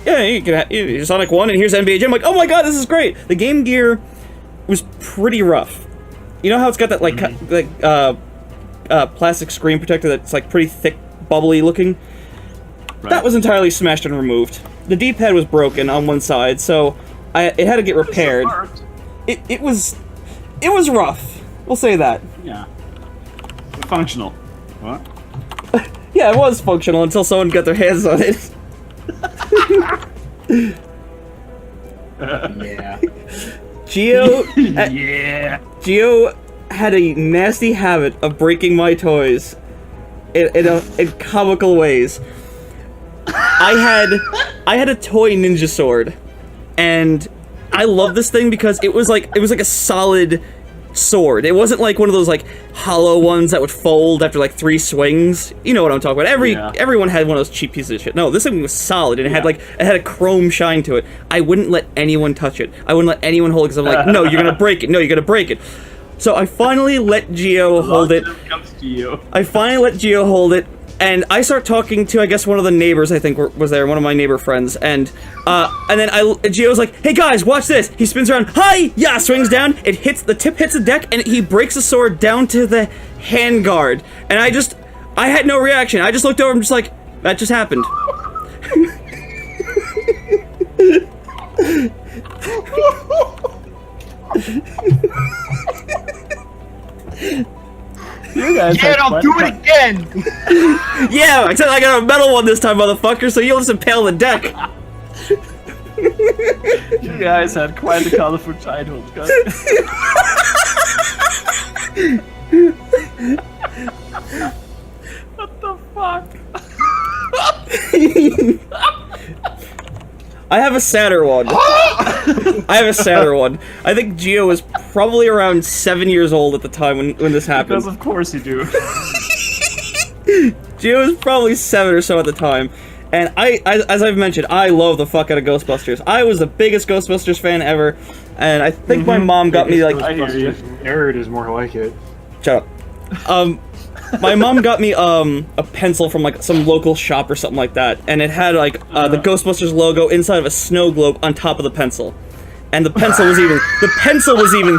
yeah, you can have Sonic 1, and here's NBA Jam. I'm like, oh my god, this is great! The Game Gear was pretty rough. You know how it's got that, like, plastic screen protector that's, like, pretty thick, bubbly looking? Right. That was entirely smashed and removed. The D-pad was broken on one side, so it had to get repaired. It was rough. We'll say that. Yeah. Functional. What? Yeah, it was functional until someone got their hands on it. Yeah. Geo. Yeah. Geo had a nasty habit of breaking my toys in comical ways. I had a toy ninja sword, and I love this thing because it was like a solid sword. It wasn't like one of those like hollow ones that would fold after like 3 swings. You know what I'm talking about. Everyone had one of those cheap pieces of shit. No, this thing was solid, and it had a chrome shine to it. I wouldn't let anyone touch it. I wouldn't let anyone hold it because I'm like, no, you're gonna break it. No, you're gonna break it. So I finally let Geo hold it. I finally let Geo hold it, and I start talking to, I guess, one of the neighbors, I think, was there, one of my neighbor friends, and then Geo's like, hey guys, watch this! He spins around, hi! Yeah, swings down, the tip hits the deck, and he breaks the sword down to the handguard, and I had no reaction. I just looked over and just like, that just happened. You guys Yeah, I'll do it again! Yeah, except I got a metal one this time, motherfucker, so you'll just impale the deck. You guys had quite a colorful childhood, guys. What the fuck? I have a sadder one. I think Geo was probably around 7 years old at the time when this happened. Because of course you do. Geo was probably 7 or so at the time. And as I've mentioned, I love the fuck out of Ghostbusters. I was the biggest Ghostbusters fan ever. And I think my mom got me like... Nerd is more like it. Shut up. My mom got me a pencil from like some local shop or something like that, and it had like the Ghostbusters logo inside of a snow globe on top of the pencil, and the pencil was even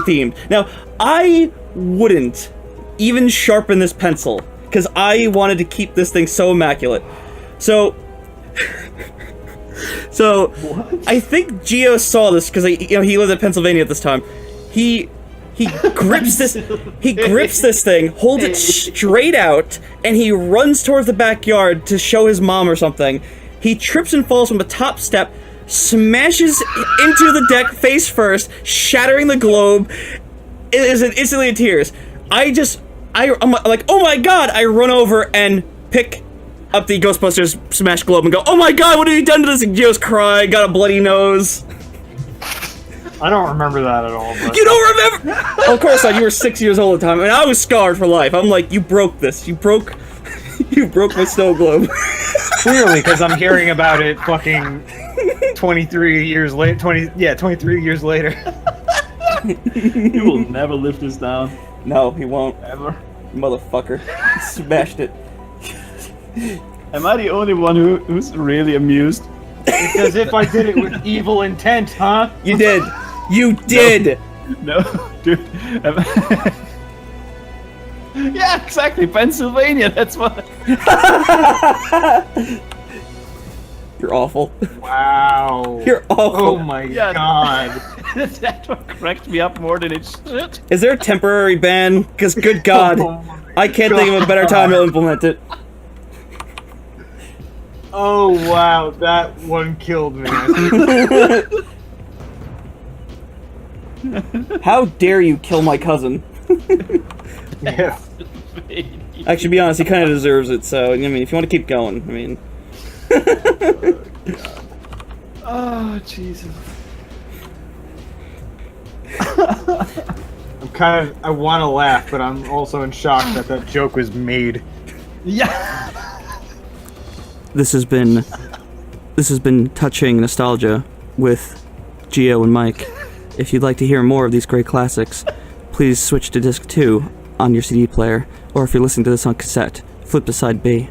themed. Now I wouldn't even sharpen this pencil because I wanted to keep this thing so immaculate. So I think Geo saw this because he lived in Pennsylvania at this time. He grips this thing, holds it straight out, and he runs towards the backyard to show his mom or something. He trips and falls from the top step, smashes into the deck face first, shattering the globe. It is instantly in tears. I'm like, oh my god! I run over and pick up the Ghostbusters smashed globe and go, oh my god, what have you done to this? And Geo's crying, got a bloody nose. I don't remember that at all. But... You don't remember? Of course not. You were 6 years old at the time, and I was scarred for life. I'm like, you broke this. You broke my snow globe. Clearly, because I'm hearing about it fucking 23 years late. 23 years later. He will never live this down. No, he won't. Ever. Motherfucker. Smashed it. Am I the only one who's really amused? It's as if I did it with evil intent, huh? You did. You did! No, dude. Yeah, exactly. Pennsylvania, that's what. You're awful. Wow. You're awful. Oh my god. That one cracked me up more than it should. Is there a temporary ban? Because good god, I can't think of a better time to implement it. Oh wow, that one killed me. How dare you kill my cousin? Yeah. Actually, to be honest, he kind of deserves it, so, I mean, if you want to keep going, I mean... Oh, Jesus. I want to laugh, but I'm also in shock that joke was made. Yeah. this has been touching nostalgia with Geo and Mike. If you'd like to hear more of these great classics, please switch to disc 2 on your CD player, or if you're listening to this on cassette, flip to side B.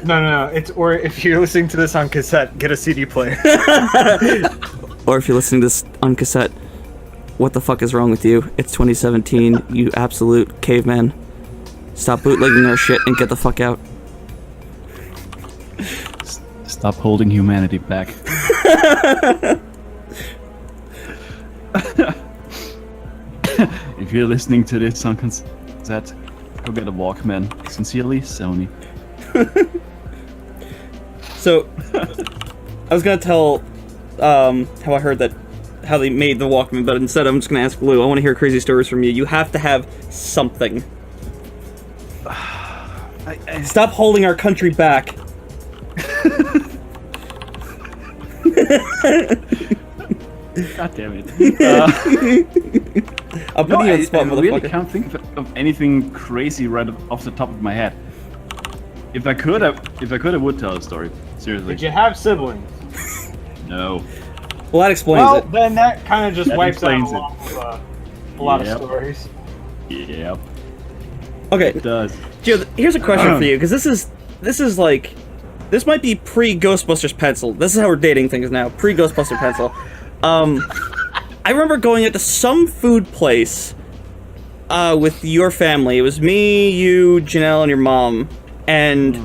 No. Or if you're listening to this on cassette, get a CD player. Or if you're listening to this on cassette, what the fuck is wrong with you? It's 2017, you absolute caveman. Stop bootlegging our shit and get the fuck out. Stop holding humanity back. If you're listening to this on cassette, go get a Walkman. Sincerely, Sony. So, I was gonna tell how I heard how they made the Walkman, but instead I'm just gonna ask Lou. I want to hear crazy stories from you. You have to have something. Stop holding our country back. God damn it. I'm putting you on the spot, I really motherfucker. can't think of anything crazy right off the top of my head. If I could, I would tell a story. Seriously. Did you have siblings? No. Well, that explains Well, it. then that kind of just That wipes out explains a lot of Yep. stories. Yep. Okay, It does. Gio, here's a question for you, because this is like, this might be pre-Ghostbusters pencil. This is how we're dating things now, pre-Ghostbuster pencil. I remember going into some food place with your family. It was me, you, Janelle, and your mom, and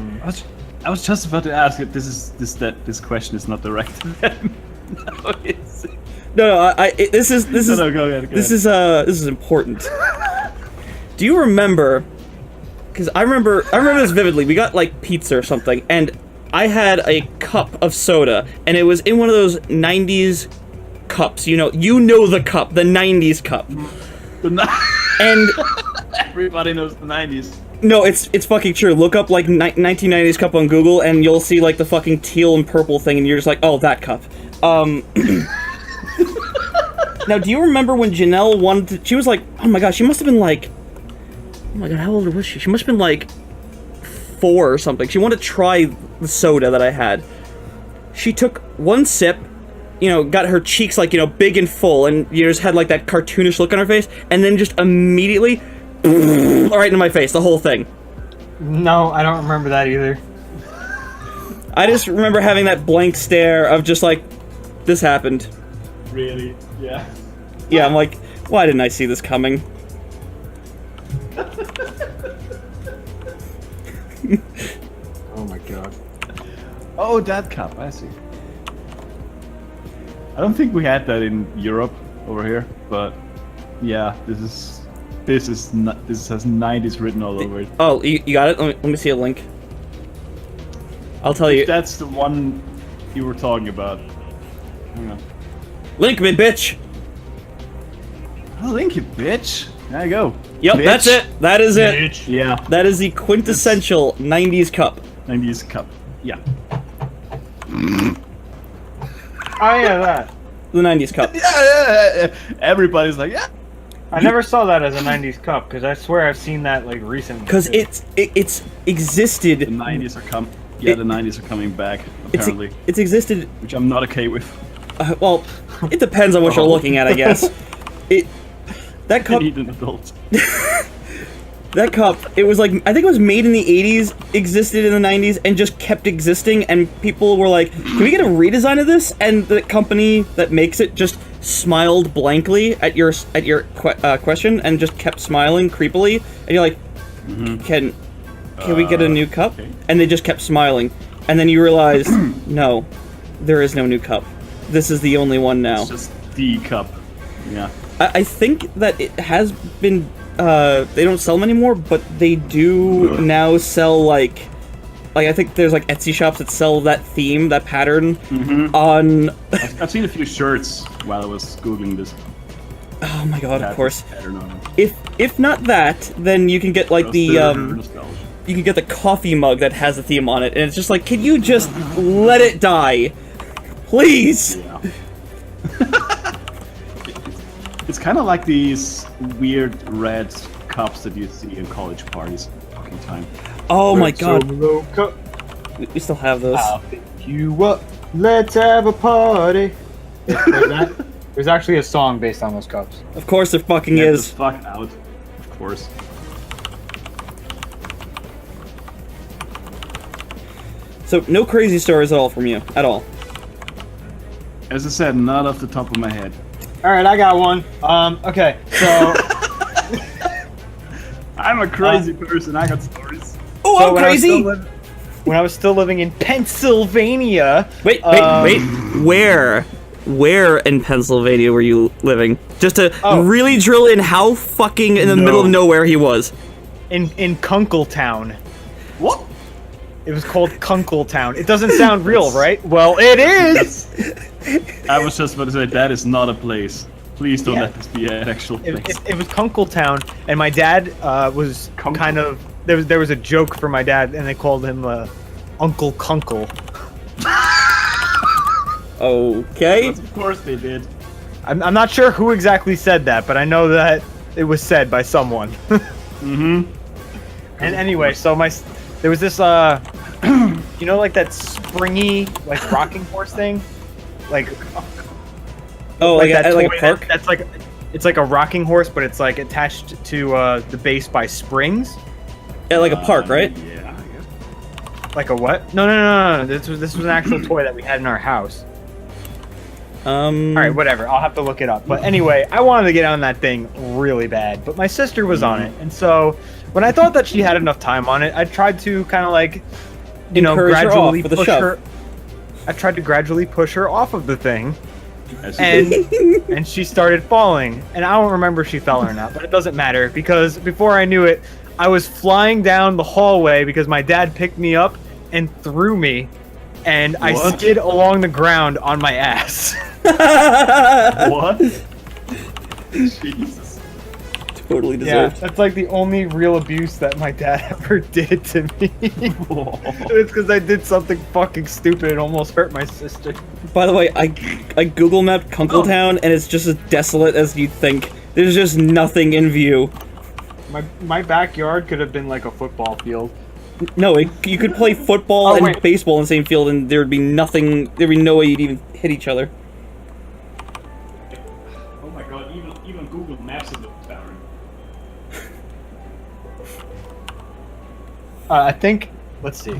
I was just about to ask if this question is not directed at them. No, it's... this is No, go ahead. this is important. Do you remember? Because I remember this vividly. We got like pizza or something, and I had a cup of soda, and it was in one of those '90s cups. You know the cup, the '90s cup. And Everybody knows the '90s. no, it's fucking true. Look up like 1990s cup on Google, and you'll see like the fucking teal and purple thing, and you're just like, oh, that cup. Now, do you remember when Janelle wanted to, she was like, oh my gosh, she must have been like, oh my god, how old was she? She must have been like 4 or something. She wanted to try the soda that I had. She took one sip, got her cheeks like, big and full, and just had like that cartoonish look on her face, and then just immediately, right into my face, the whole thing. No, I don't remember that either. I just remember having that blank stare of just like, this happened. Really? Yeah. Yeah, I'm like, why didn't I see this coming? Oh my god. Oh, that cup. I see. I don't think we had that in Europe over here, but yeah, this has '90s written all over it. Oh, you got it? Let me see a link. I'll tell you. That's the one you were talking about. Hang on. Link me, bitch! Oh, link it, bitch. There you go. Yep, Bitch. that's it. That is it. Yeah. That is the quintessential 90s cup. 90s cup. Yeah. Oh yeah, that. The 90s cup. Yeah. Everybody's like, yeah. I never saw that as a '90s cup because I swear I've seen that like recently. Because it's existed. The 90s are coming. Yeah, the 90s are coming back, apparently. It's existed. Which I'm not okay with. Well, it depends on what you're looking at, I guess. That I cup. need an adult. That cup, it was like, I think it was made in the 80s, existed in the 90s, and just kept existing, and people were like, can we get a redesign of this? And the company that makes it just smiled blankly at your question, and just kept smiling creepily, and you're like, can we get a new cup? okay. And they just kept smiling, and then you realize, no, there is no new cup. This is the only one now. It's just the cup. Yeah. I think that it has been, they don't sell them anymore, but they do now sell, like I think there's, like, Etsy shops that sell that theme, that pattern, on... I've seen a few shirts while I was Googling this. Oh my god, of course. Pattern on it. If not that, then you can get, like, Nostalgia. you can get the coffee mug that has the theme on it, and it's just like, can you just let it die? Please! Yeah. It's kind of like these weird red cups that you see in college parties. Fucking time. Oh my god. Solo cup. We still have those. I'll pick you up. Let's have a party. There's actually a song based on those cups. Of course there fucking Get is. the fuck out. Of course. So, no crazy stories at all from you. At all. As I said, not off the top of my head. All right, I got one. Okay, so I'm a crazy person. I got stories. Oh, so I'm when I was crazy! still when I was still living in Pennsylvania. Wait. Where in Pennsylvania were you living? Just to really drill in how fucking in the middle of nowhere he was. In Kunkletown. What? It was called Kunkletown. It doesn't sound real, right? Well, it is. I was just about to say, that is not a place. Please don't Yeah. let this be an actual place. It was Kunkletown, and my dad was kind of there was a joke for my dad, and they called him Uncle Kunkel. Okay. Of course they did. I'm not sure who exactly said that, but I know that it was said by someone. Mm-hmm. And anyway, so there was this you know, like that springy like rocking horse thing, like Oh, like that at like toy a park? that's like it's like a rocking horse, but it's like attached to the base by springs. At like a park, right? Yeah, I guess. Like a what? No. This was an actual toy that we had in our house. All right, whatever. I'll have to look it up. But anyway, I wanted to get on that thing really bad, but my sister was on it, and so when I thought that she had enough time on it, I tried to kind of like, you know, Encourage her off gradually with a push shove. her. I tried to gradually push her off of the thing, As you and and she started falling. And I don't remember if she fell or not, but it doesn't matter because before I knew it, I was flying down the hallway because my dad picked me up and threw me, and I What? skid along the ground on my ass. What? Jesus. Totally Yeah, deserved. that's like the only real abuse that my dad ever did to me. It's because I did something fucking stupid and almost hurt my sister. By the way, I Google mapped Kunkletown, and it's just as desolate as you'd think. There's just nothing in view. My backyard could have been like a football field. No, you could play football Oh, and wait. baseball in the same field, and there'd be nothing. There'd be no way you'd even hit each other. Oh my god, even Google Maps is barren. I think. Let's see.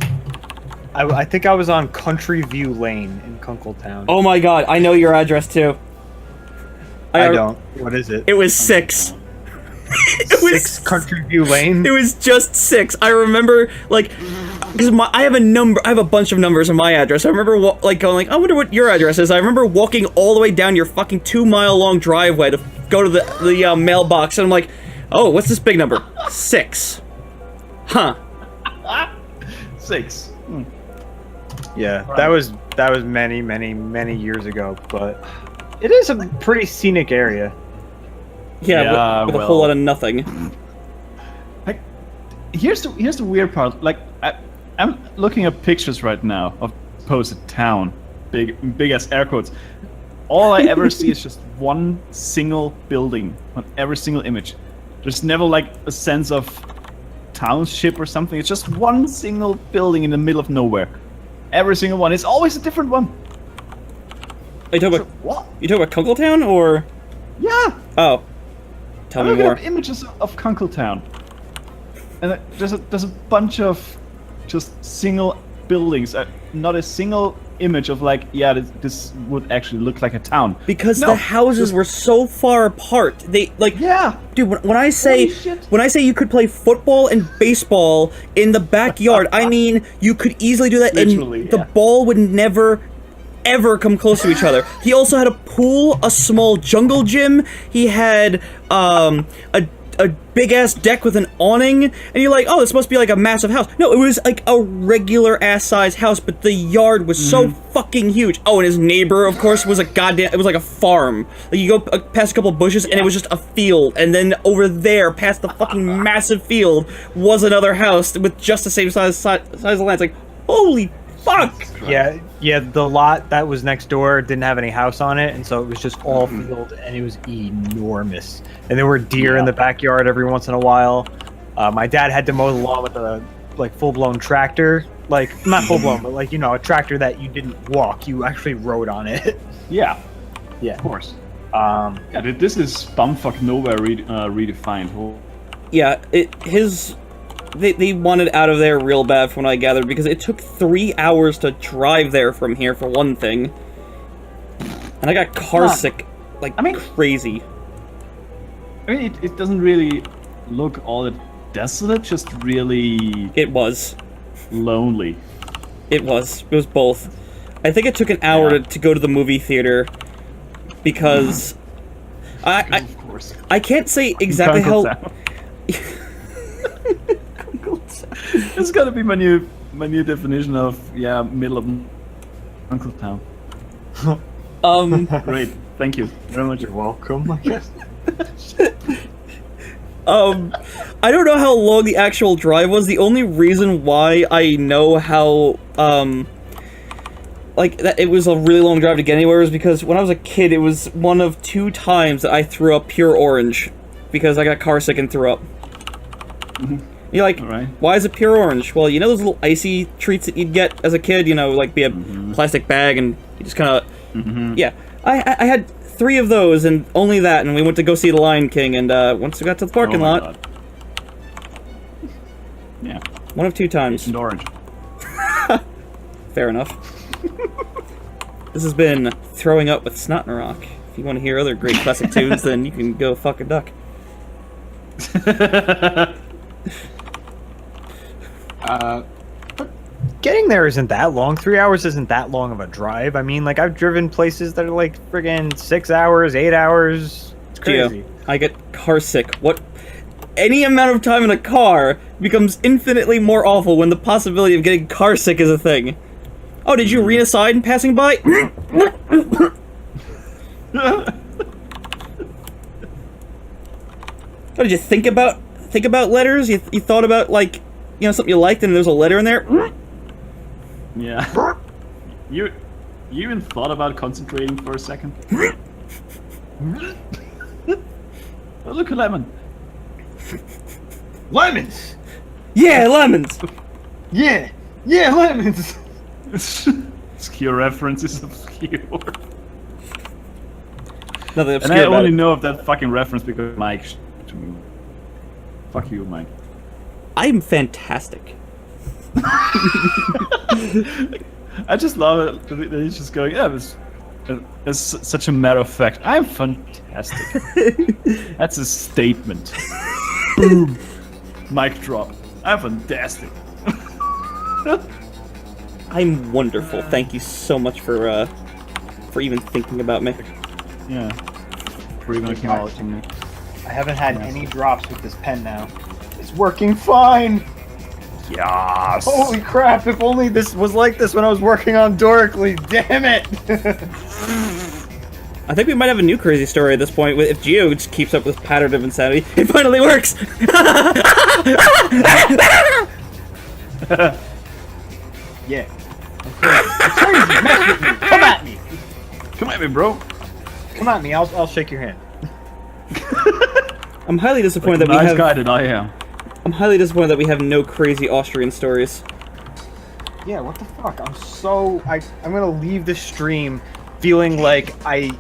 I think I was on Country View Lane in Kunkletown. Oh my god, I know your address too. I don't. What is it? It was 6. It was 6 Country View Lane. It was just 6. I remember, like, because I have a bunch of numbers on my address. I remember, going, like, I wonder what your address is. I remember walking all the way down your fucking 2-mile-long driveway to go to the mailbox, and I'm like, oh, what's this big number? 6. Huh. 6. Yeah, that was many years ago, but it is a pretty scenic area. Yeah, Yeah, with a well. whole lot of nothing. Like, here's the weird part. Like, I'm looking at pictures right now of posted town, big as air quotes. All I ever see is just one single building on every single image. There's never like a sense of township or something. It's just one single building in the middle of nowhere. Every single one. It's always a different one. Are you talking about What? Kunkletown or? Yeah. Oh, tell I'm me looking more. up images of Kunkletown, and there's a bunch of just single buildings. Not a single image of like, yeah, this would actually look like a town. Because No, the houses just- were so far apart. They like, Yeah. dude. When I say Holy shit. you could play football and baseball in the backyard, I mean you could easily do that, Literally, and the yeah. ball would never ever come close to each other. He also had a pool, a small jungle gym. He had a big ass deck with an awning, and you're like, oh, this must be like a massive house. No, it was like a regular ass size house, but the yard was so fucking huge. Oh, and his neighbor, of course, was it was like a farm. Like, you go past a couple bushes, and it was just a field, and then over there, past the fucking massive field, was another house with just the same size of land. It's like, holy fuck! Yeah, the lot that was next door didn't have any house on it, and so it was just all field, and it was enormous. And there were deer in the backyard every once in a while. My dad had to mow the lawn with a full-blown tractor, Like, not full blown, but like, a tractor that you didn't walk, you actually rode on it. Yeah, Yeah. of course. Um, Yeah, dude, this is bumfuck nowhere redefined. Oh, Yeah, they wanted out of there real bad from what I gathered, because it took 3 hours to drive there from here, for one thing. And I got car sick like crazy. I mean, it doesn't really look all that desolate, just really It was. lonely. It was. It was both. I think it took an hour to go to the movie theater, because Of course. I can't say exactly how... It's gotta be my new definition of middle of Uncle Town. Great, thank you very much. you're welcome, I guess. I don't know how long the actual drive was. The only reason why I know how, like, that it was a really long drive to get anywhere is because when I was a kid, it was one of 2 times that I threw up pure orange because I got car sick and threw up. You're like, Alright. why is it pure orange? Well, you know those little icy treats that you'd get as a kid, like be a plastic bag and you just kind of, yeah. I had 3 of those and only that, and we went to go see The Lion King, and once we got to the parking lot, God. Yeah, one of 2 times. and orange. Fair enough. This has been Throwing Up with Snot and Rock. If you want to hear other great classic tunes, then you can go fuck a duck. But getting there isn't that long. 3 hours isn't that long of a drive. I mean, like, I've driven places that are like friggin' 6 hours, 8 hours. It's crazy. Geo, I get car sick. Any amount of time in a car becomes infinitely more awful when the possibility of getting car sick is a thing. Oh, did you read a sign passing by? Oh, did you think about letters? You thought about, like, something you liked and there's a letter in there? Yeah. You even thought about concentrating for a second? Oh, look, a lemon. Lemons! Yeah, lemons! Yeah! Yeah, lemons! Obscure references obscure. Nothing And obscure I about only it. know of that fucking reference because Mike to me. Fuck you, Mike. I'm fantastic. I just love it that he's just going, yeah, it's such a matter of fact. I'm fantastic. That's a statement. Boom. Mic drop. I'm fantastic. I'm wonderful. Thank you so much for even thinking about me. Yeah. For even acknowledging me. I haven't had any drops with this pen now. It's working fine! Yes. Holy crap, if only this was like this when I was working on Dorically, damn it! I think we might have a new crazy story at this point. If Geo just keeps up with this pattern of insanity, it finally works! Yeah. I'm crazy, mess with me, come at me! Come at me, bro. Come at me, I'll shake your hand. I'm highly disappointed Like that we nice have. guy that I am. I'm highly disappointed that we have no crazy Austrian stories. Yeah, what the fuck? I'm gonna leave the stream feeling like I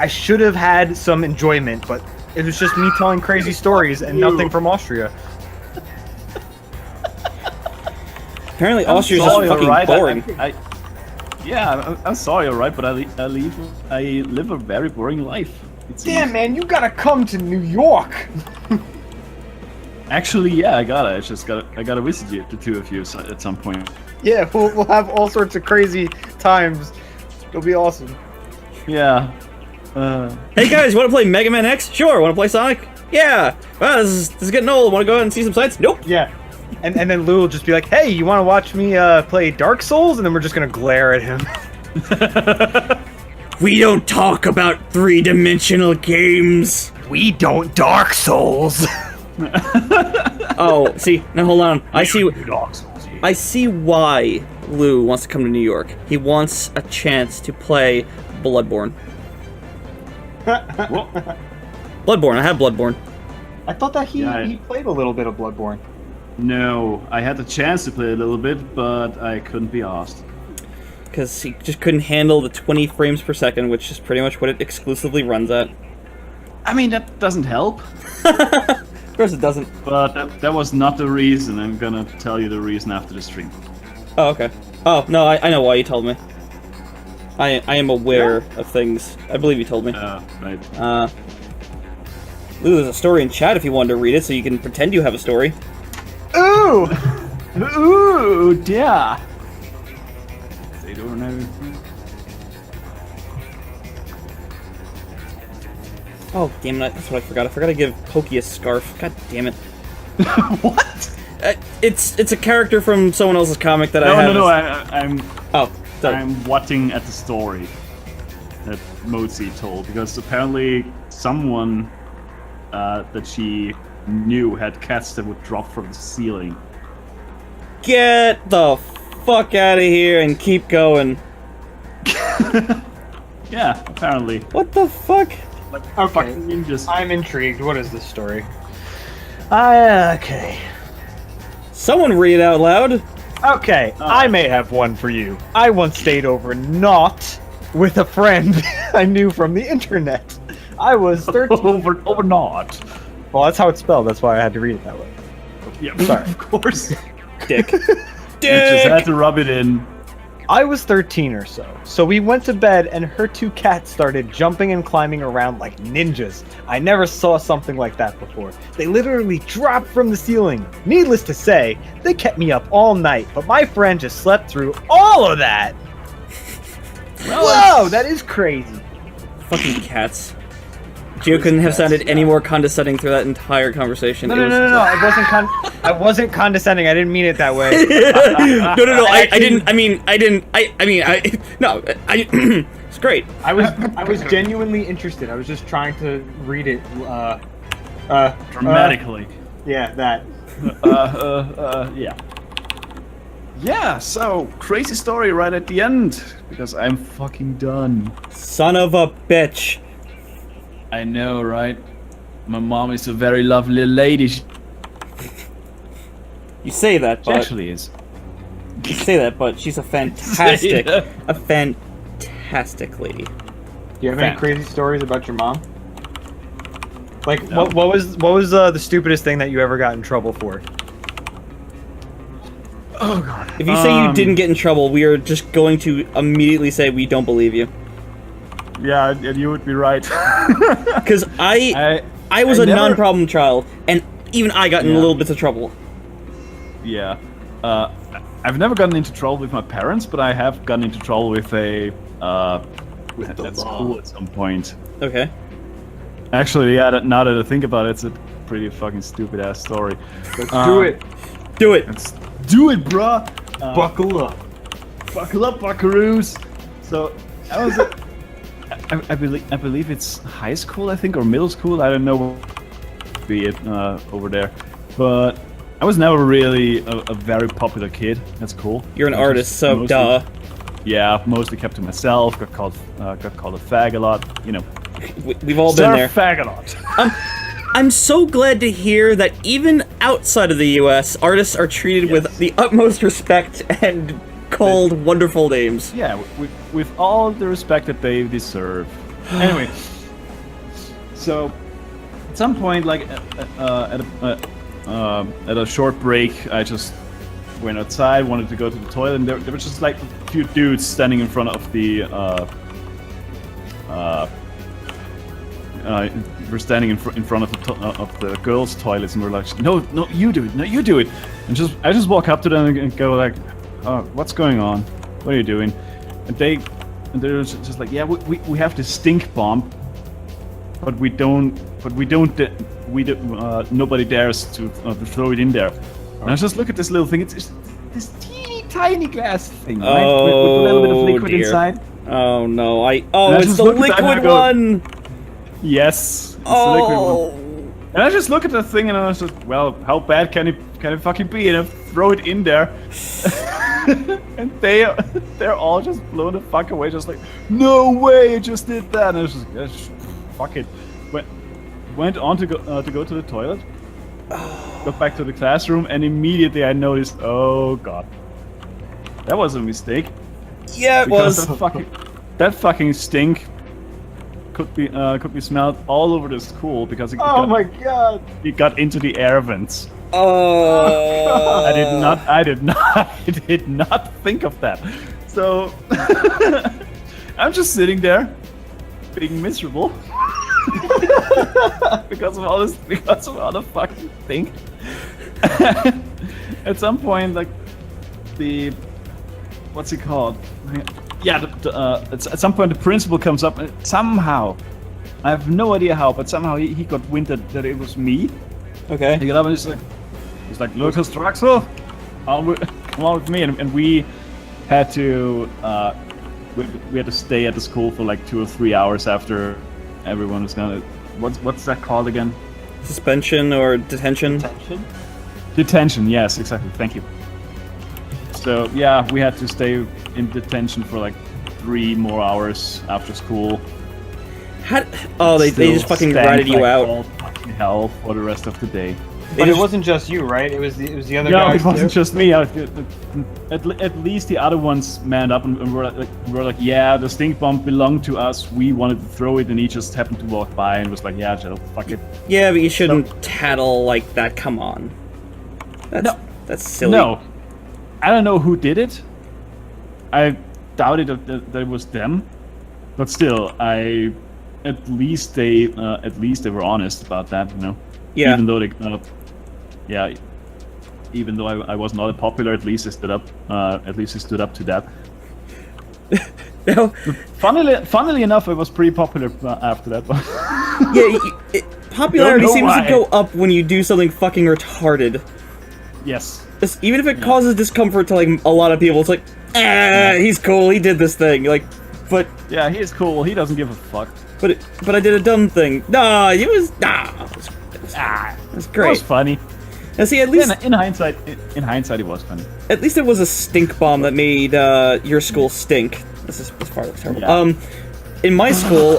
should have had some enjoyment, but it was just me telling crazy stories and nothing from Austria. Apparently, Austria's just fucking boring. I'm sorry, alright, but I live a very boring life. It seems. Damn, man, you gotta come to New York. Actually, yeah, I gotta visit you, the two of you, at some point. Yeah, we'll have all sorts of crazy times. It'll be awesome. Yeah. Hey guys, want to play Mega Man X? Sure. Want to play Sonic? Yeah. Wow, this is getting old. Want to go out and see some sights? Nope. Yeah. And then Lou will just be like, hey, you want to watch me play Dark Souls? And then we're just gonna glare at him. We don't talk about three-dimensional games. We don't Dark Souls. Oh, see, now hold on. I see. Dark Souls. I see why Lou wants to come to New York. He wants a chance to play Bloodborne. What? Bloodborne. I have Bloodborne. I thought that he Yeah, played a little bit of Bloodborne. No, I had the chance to play a little bit, but I couldn't be asked. Because he just couldn't handle the 20 frames per second, which is pretty much what it exclusively runs at. I mean, that doesn't help. Of course it doesn't. But that was not the reason. I'm gonna tell you the reason after the stream. Oh, okay. Oh, no, I know why you told me. I am aware of things. I believe you told me. Right. Ooh, there's a story in chat if you wanted to read it, so you can pretend you have a story. Ooh! Ooh, yeah. They don't know. Oh, damn it, that's what I forgot. I forgot to give Pokey a scarf. God damn it. What? It's a character from someone else's comic that I have. No, I'm Oh, sorry. I'm watching at the story that Mozi told, because apparently someone that she knew had cats that would drop from the ceiling. Get the fuck out of here and keep going. Yeah, apparently. What the fuck? Like Okay. fucking ninjas. I'm intrigued. What is this story? Okay. Someone read it out loud. Okay, I may have one for you. I once stayed overnight with a friend I knew from the internet. I was 13. Over not. Well, that's how it's spelled. That's why I had to read it that way. Yeah, Sorry. of course. Dick. You just had to rub it in. I was 13 or so we went to bed and her two cats started jumping and climbing around like ninjas. I never saw something like that before. They literally dropped from the ceiling. Needless to say, they kept me up all night, but my friend just slept through all of that. Whoa, that is crazy. Fucking cats. Geo couldn't have sounded any more condescending through that entire conversation. No, It no, was- no, no, no. I wasn't condescending. I didn't mean it that way. no. I actually- didn't. No. It's great. I was genuinely interested. I was just trying to read it. Dramatically. Yeah, that. Yeah. Yeah, so, crazy story right at the end, because I'm fucking done. Son of a bitch. I know, right? My mom is a very lovely lady. She You say that, but actually is. you say that, but she's a fantastic, Yeah. a fantastic lady. Do you have any Fact. crazy stories about your mom? Like, No. what was the stupidest thing that you ever got in trouble for? Oh god. If you say you didn't get in trouble, we are just going to immediately say we don't believe you. Yeah, and you would be right. Because I was I a never- non-problem child, and even I got in Yeah. a little bits of trouble. Yeah. I've never gotten into trouble with my parents, but I have gotten into trouble with at school at some point. Okay. Actually, yeah, now that I think about it, it's a pretty fucking stupid ass story. Let's do it. Do it. Let's do it, bruh! Buckle up. Buckle up, buckaroos! So, I was I believe it's high school, I think, or middle school. I don't know, be it over there, but I was never really a very popular kid at school. You're an I was artist, just so mostly- duh. Yeah, mostly kept to myself. Got called a fag a lot. You know, We've all been Sir there. fag a lot. I'm so glad to hear that even outside of the U.S., artists are treated with Yes. the utmost respect and called wonderful names. Yeah, with all the respect that they deserve. Anyway, so at some point, like at a short break, I just went outside, wanted to go to the toilet, and there was just like a few dudes standing in front of the we're standing in front of the girls' toilets, and we're like, no, you do it, no, you do it, and I just walk up to them and go like, what's going on? What are you doing? And they're just like, yeah, we have this stink bomb, but nobody dares to throw it in there. And I just look at this little thing. It's this teeny tiny glass thing, right? With a little bit of liquid dear. inside. Oh no, And I it's just the look at that and I liquid go, one! Yes, it's the liquid one. Oh! And I just look at the thing and I was just, well, how bad can it fucking be? And I throw it in there. And they're all just blown the fuck away, just like, no way, I just did that. And I was just, fuck it. Went on to go to the toilet. got back to the classroom, and immediately I noticed, oh god, that was a mistake. Yeah, it Because was. that fucking stink could be smelled all over the school because Oh my god! it got into the air vents. Oh. I did not think of that. So I'm just sitting there, being miserable because of all the fucking thing. At some point, like what's it called? Yeah, at some point the principal comes up and somehow, I have no idea how, but somehow he got wind that it was me. Okay. He got up and he's like, Lucas Draxel, come on with me, and we had to we had to stay at the school for like 2 or 3 hours after everyone was gonna. What's that called again? Suspension or detention? Attention? Detention. Yes, exactly. Thank you. So yeah, we had to stay in detention for like 3 more hours after school. They Still just fucking stank ratted you like out. all fucking hell for the rest of the day. But just- it wasn't just you, right? It was the other No, guys. it wasn't too? just me. At least the other ones manned up and were like, yeah, the stink bomb belonged to us. We wanted to throw it, and he just happened to walk by and was like, yeah, Joe, fuck it. Yeah, but you shouldn't tattle like that. Come on. That's silly. No, I don't know who did it. I doubted that it was them, but still, at least they were honest about that, you know. Yeah. Even though even though I was not popular, at least they stood up. At least they stood up to that. No. Funnily enough, I was pretty popular after that. But Yeah. Popularity Don't know seems to why. go up when you do something fucking retarded. yes, Even if it causes discomfort to like a lot of people, it's like, he's cool. He did this thing. Like, but yeah, he is cool. He doesn't give a fuck. but I did a dumb thing. Nah, it was That's It great. was funny. Now see, at least In hindsight, it was funny. at least it was a stink bomb that made your school stink. This part looks terrible. Yeah. In my school,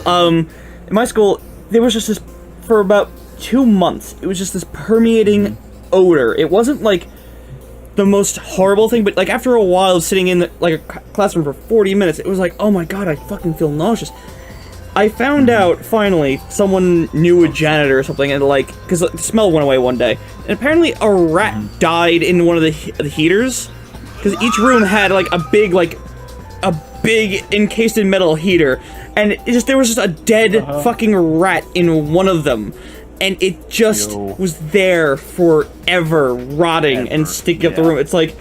there was just this for about 2 months. It was just this permeating odor. It wasn't like the most horrible thing, but like after a while of sitting in like a classroom for 40 minutes, it was like, oh my god, I fucking feel nauseous. I found out finally someone knew a janitor or something, and like because the smell went away one day, and apparently a rat died in one of the heaters because each room had like a big encased in metal heater, and there was just a dead fucking rat in one of them, and it just Yo. was there forever, rotting and stinking up the yeah. room. It's like,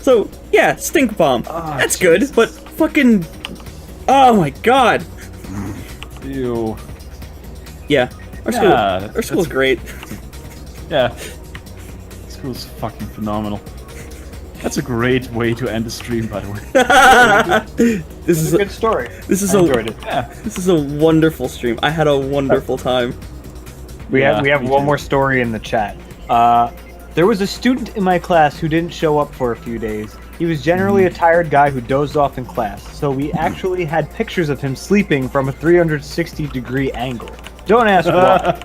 so yeah, stink bomb. That's good, but fucking, oh my god. Ew. Yeah, our Yeah, school's great. Yeah. School's fucking phenomenal. That's a great way to end the stream, by the way. This is It's a good story. this is I a enjoyed it. Yeah. this is a wonderful stream. I had a wonderful time. We Yeah, have me one too. more story in the chat. There was a student in my class who didn't show up for a few days. He was generally a tired guy who dozed off in class, so we actually had pictures of him sleeping from a 360-degree angle. Don't ask why.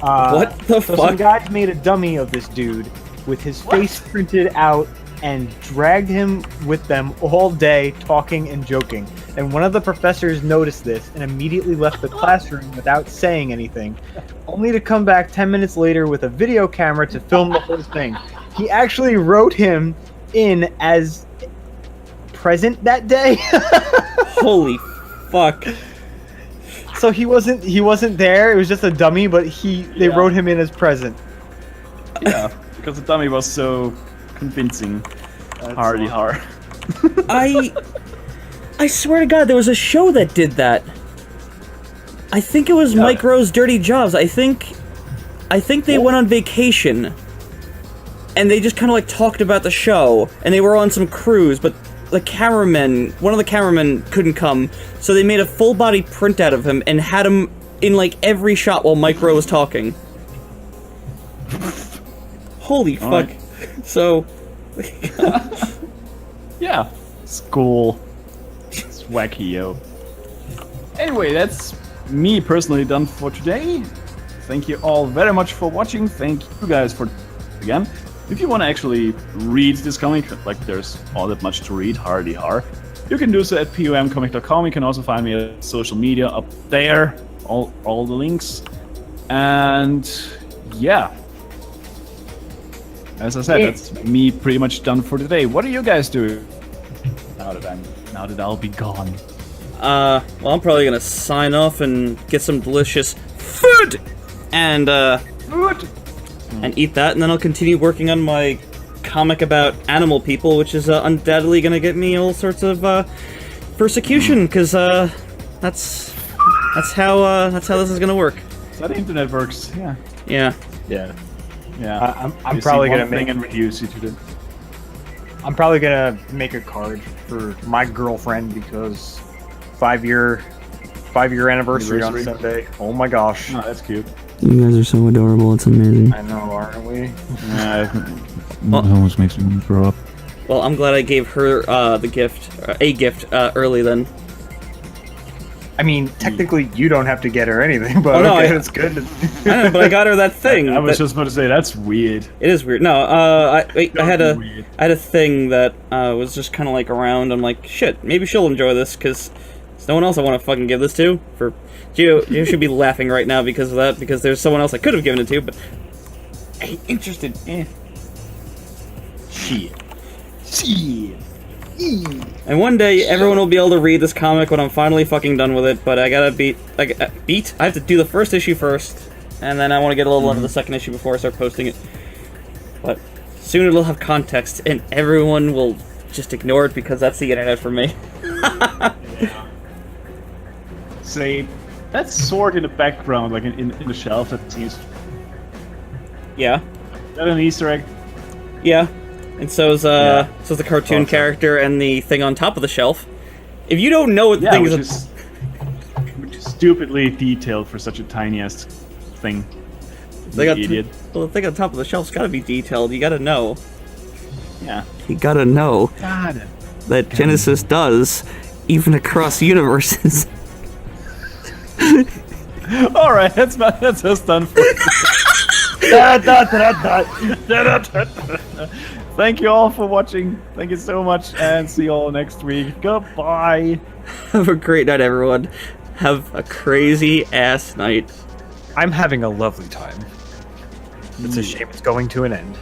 What the So some fuck? guys made a dummy of this dude with his face printed out and dragged him with them all day, talking and joking. And one of the professors noticed this and immediately left the classroom without saying anything, only to come back 10 minutes later with a video camera to film the whole thing. He actually wrote him in as present that day. Holy fuck. So he wasn't there. It was just a dummy, but they Yeah. wrote him in as present. Yeah. Because the dummy was so convincing. Hardy hard. I swear to God, there was a show that did that. I think it was Mike Rowe's Dirty Jobs. I think they went on vacation, and they just kind of like talked about the show, and they were on some cruise, but one of the cameramen couldn't come, so they made a full body printout of him and had him in like every shot while Mike Rowe was talking. Holy fuck. Alright. So, Yeah. School. It's wacky, yo. Anyway, that's me personally done for today. Thank you all very much for watching. Thank you guys for again. If you want to actually read this comic, like there's all that much to read, hardly har, you can do so at pomcomic.com. You can also find me at social media up there, all the links. And yeah, as I said, that's me pretty much done for today. What are you guys doing now that I'll be gone? Well, I'm probably gonna sign off and get some delicious food and eat that, and then I'll continue working on my comic about animal people, which is undoubtedly gonna get me all sorts of persecution, because that's how this is gonna work. That's how the internet works. Yeah. Yeah. Yeah. Yeah. I'm probably gonna make and reduce you to the. I'm probably gonna make a card for my girlfriend because 5-year anniversary on Sunday. Oh my gosh. Oh, that's cute. You guys are so adorable. It's amazing. I know, aren't we? It almost makes me want to grow up. Well, I'm glad I gave her a gift early then. I mean, technically, you don't have to get her anything, but Oh, no, okay, that's good. I know, but I got her that thing. I was that- just about to say that's weird. It is weird. No, I had Weird. a thing that was just kind of like around. I'm like, shit, maybe she'll enjoy this because there's no one else I want to fucking give this to. For Geo should be laughing right now because of that, because there's someone else I could have given it to, but I ain't interested. Shit. And one day everyone will be able to read this comic when I'm finally fucking done with it. But I gotta beat. I have to do the first issue first, and then I want to get a little into the second issue before I start posting it. But soon it'll have context, and everyone will just ignore it because that's the internet for me. Say, that sword in the background, like in the shelf, that seems. Yeah, Is that an Easter egg? yeah. And so's the cartoon character and the thing on top of the shelf. If you don't know what the Yeah, thing which is, is stupidly detailed for such a tiny ass thing. they got idiot. well, the thing on top of the shelf's got to be detailed. You got to know. Yeah. You gotta know God. that Genesis does, even across universes. All right, that's us done for. Thank you all for watching. Thank you so much, and see you all next week. Goodbye. Have a great night, everyone. Have a crazy ass night. I'm having a lovely time. It's a shame it's going to an end.